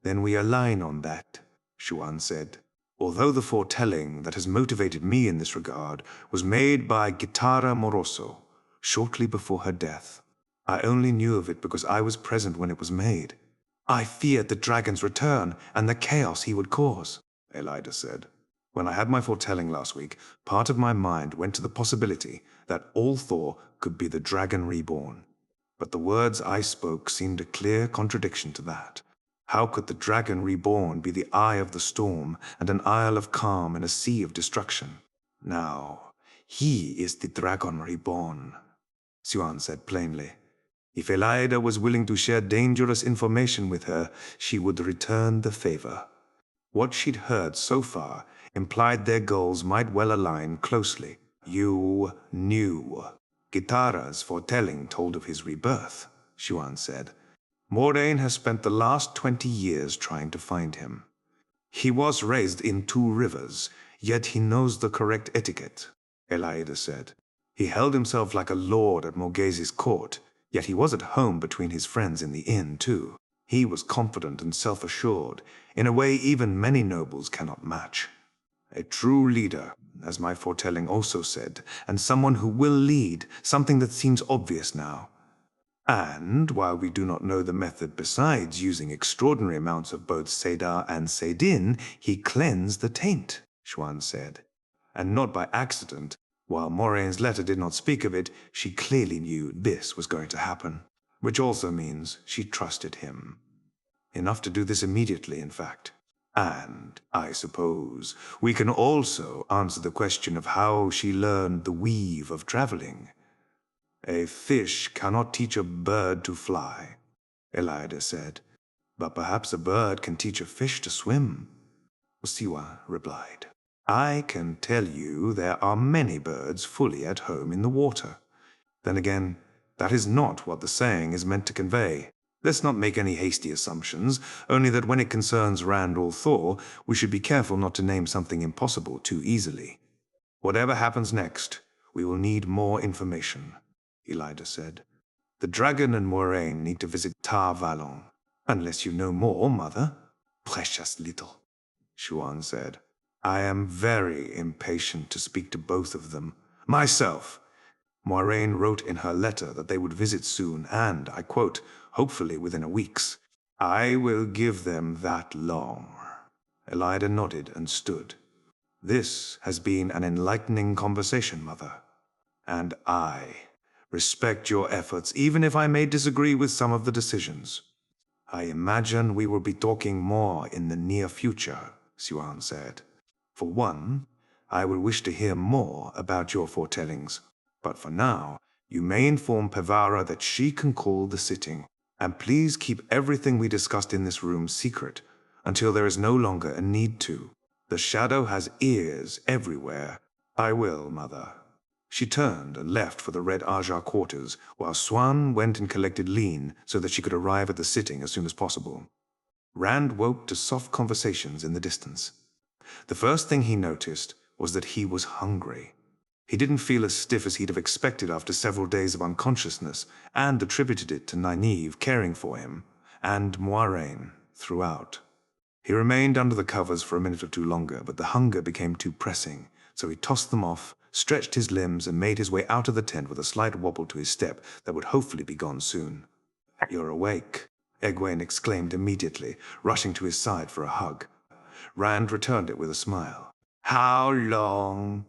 Then we align on that, Xuan said. Although the foretelling that has motivated me in this regard was made by Gitara Moroso, shortly before her death, I only knew of it because I was present when it was made. I feared the dragon's return and the chaos he would cause, Elida said. When I had my foretelling last week, part of my mind went to the possibility that all Thor could be the Dragon Reborn. But the words I spoke seemed a clear contradiction to that. How could the Dragon Reborn be the eye of the storm and an isle of calm in a sea of destruction? Now, he is the Dragon Reborn, Xuan said plainly. If Elida was willing to share dangerous information with her, she would return the favor. What she'd heard so far implied their goals might well align closely. You knew. Gitara's foretelling told of his rebirth, Xuan said. Moraine has spent the last 20 years trying to find him. He was raised in 2 rivers, yet he knows the correct etiquette, Elida said. He held himself like a lord at Morghese's court, yet he was at home between his friends in the inn, too. He was confident and self-assured, in a way even many nobles cannot match. A true leader, as my foretelling also said, and someone who will lead, something that seems obvious now. And, while we do not know the method besides using extraordinary amounts of both Sedar and Sedin, he cleansed the taint, Xuan said. And not by accident. While Moraine's letter did not speak of it, she clearly knew this was going to happen. Which also means she trusted him. Enough to do this immediately, in fact. And, I suppose, we can also answer the question of how she learned the weave of traveling. A fish cannot teach a bird to fly, Elida said. But perhaps a bird can teach a fish to swim, Siwa replied. I can tell you there are many birds fully at home in the water. Then again, that is not what the saying is meant to convey. Let's not make any hasty assumptions, only that when it concerns Randall Thor, we should be careful not to name something impossible too easily. Whatever happens next, we will need more information, Elida said. The dragon and Moraine need to visit Tar Valon. Unless you know more, Mother. Precious little, Xuan said. I am very impatient to speak to both of them. Myself. Moraine wrote in her letter that they would visit soon and, I quote, hopefully within a week's. I will give them that long. Elida nodded and stood. This has been an enlightening conversation, Mother. And I respect your efforts, even if I may disagree with some of the decisions. I imagine we will be talking more in the near future, Xuan said. For one, I will wish to hear more about your foretellings. But for now, you may inform Pevara that she can call the sitting. And please keep everything we discussed in this room secret until there is no longer a need to. The shadow has ears everywhere. I will, Mother. She turned and left for the Red Ajar quarters, while Swan went and collected Lean so that she could arrive at the sitting as soon as possible. Rand woke to soft conversations in the distance. The first thing he noticed was that he was hungry. He didn't feel as stiff as he'd have expected after several days of unconsciousness, and attributed it to Nynaeve caring for him, and Moiraine throughout. He remained under the covers for a minute or two longer, but the hunger became too pressing, so he tossed them off, stretched his limbs, and made his way out of the tent with a slight wobble to his step that would hopefully be gone soon. You're awake, Egwene exclaimed immediately, rushing to his side for a hug. Rand returned it with a smile. How long?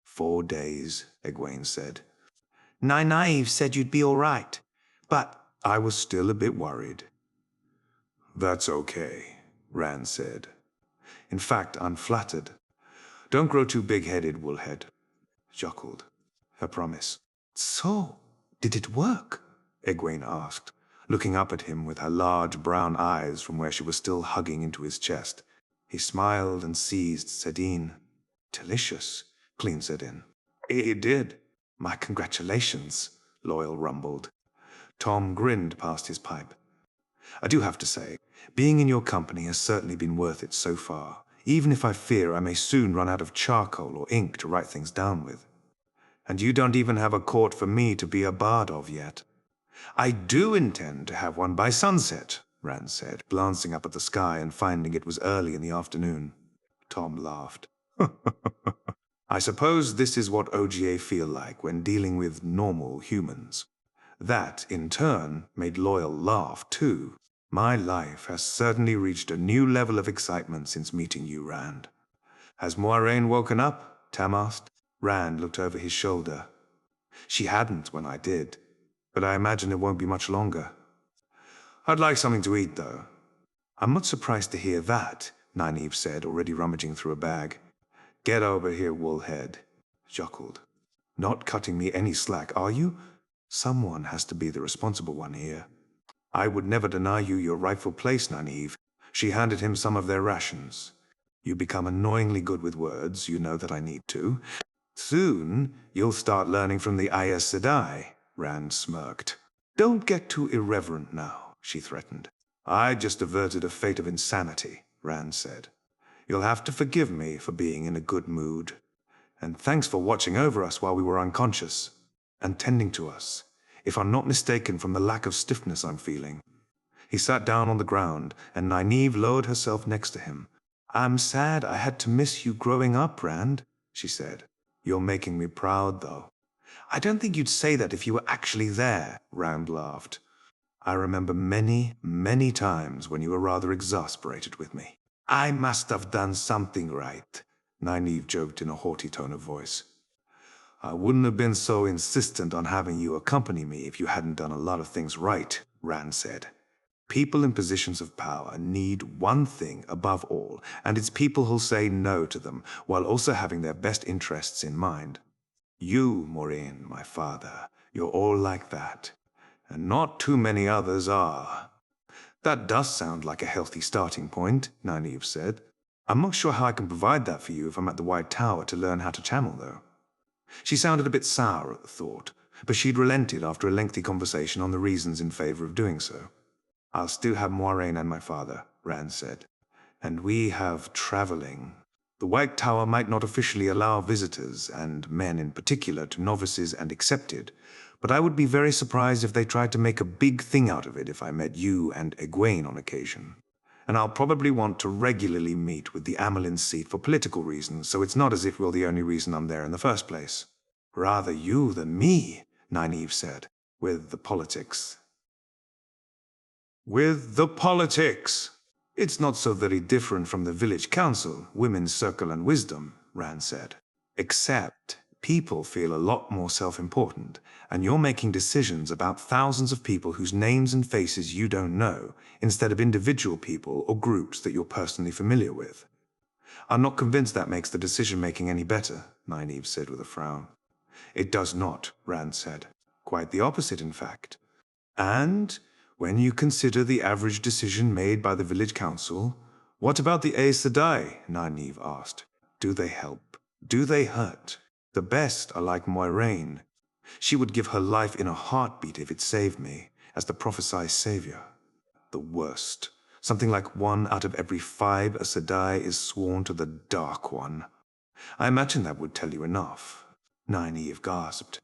4 days, Egwene said. Nynaeve said you'd be all right, but I was still a bit worried. That's okay, Rand said. In fact, unflattered. Don't grow too big-headed, Woolhead. Chuckled. Her promise. So, did it work? Egwene asked, looking up at him with her large brown eyes from where she was still hugging into his chest. He smiled and seized Sedine. Delicious, Cleen said in. It did. My congratulations, Loyal rumbled. Tom grinned past his pipe. I do have to say, being in your company has certainly been worth it so far, even if I fear I may soon run out of charcoal or ink to write things down with. And you don't even have a court for me to be a bard of yet. I do intend to have one by sunset, Rand said, glancing up at the sky and finding it was early in the afternoon. Tom laughed. I suppose this is what OGA feel like when dealing with normal humans. That, in turn, made Loyal laugh, too. My life has certainly reached a new level of excitement since meeting you, Rand. Has Moiraine woken up? Tam asked. Rand looked over his shoulder. She hadn't when I did, but I imagine it won't be much longer. I'd like something to eat, though. I'm not surprised to hear that, Nynaeve said, already rummaging through a bag. Get over here, Woolhead, chuckled. Not cutting me any slack, are you? Someone has to be the responsible one here. I would never deny you your rightful place, Nynaeve. She handed him some of their rations. You become annoyingly good with words, you know that I need to. Soon, you'll start learning from the Aes Sedai, Rand smirked. Don't get too irreverent now, she threatened. I just averted a fate of insanity, Rand said. You'll have to forgive me for being in a good mood. And thanks for watching over us while we were unconscious. And tending to us, if I'm not mistaken from the lack of stiffness I'm feeling. He sat down on the ground, and Nynaeve lowered herself next to him. I'm sad I had to miss you growing up, Rand, she said. You're making me proud, though. I don't think you'd say that if you were actually there, Rand laughed. I remember many, many times when you were rather exasperated with me. I must have done something right, Nynaeve joked in a haughty tone of voice. I wouldn't have been so insistent on having you accompany me if you hadn't done a lot of things right, Rand said. People in positions of power need one thing above all, and it's people who'll say no to them, while also having their best interests in mind. You, Moiraine, my father, you're all like that, and not too many others are. That does sound like a healthy starting point, Nynaeve said. I'm not sure how I can provide that for you if I'm at the White Tower to learn how to channel, though. She sounded a bit sour at the thought, but she'd relented after a lengthy conversation on the reasons in favor of doing so. I'll still have Moiraine and my father, Rand said. And we have traveling. The White Tower might not officially allow visitors, and men in particular, to novices and accepted, but I would be very surprised if they tried to make a big thing out of it if I met you and Egwene on occasion. And I'll probably want to regularly meet with the Amelin seat for political reasons, so it's not as if you're the only reason I'm there in the first place. Rather you than me, Nynaeve said, with the politics. With the politics! It's not so very different from the village council, women's circle and wisdom, Rand said. Except people feel a lot more self-important, and you're making decisions about thousands of people whose names and faces you don't know, instead of individual people or groups that you're personally familiar with. I'm not convinced that makes the decision-making any better, Nynaeve said with a frown. It does not, Rand said. Quite the opposite, in fact. And when you consider the average decision made by the village council, what about the Aes Sedai? Nynaeve asked. Do they help? Do they hurt? The best are like Moiraine. She would give her life in a heartbeat if it saved me, as the prophesied savior. The worst. Something like 1 out of every 5 Aes Sedai is sworn to the Dark One. I imagine that would tell you enough. Nynaeve gasped.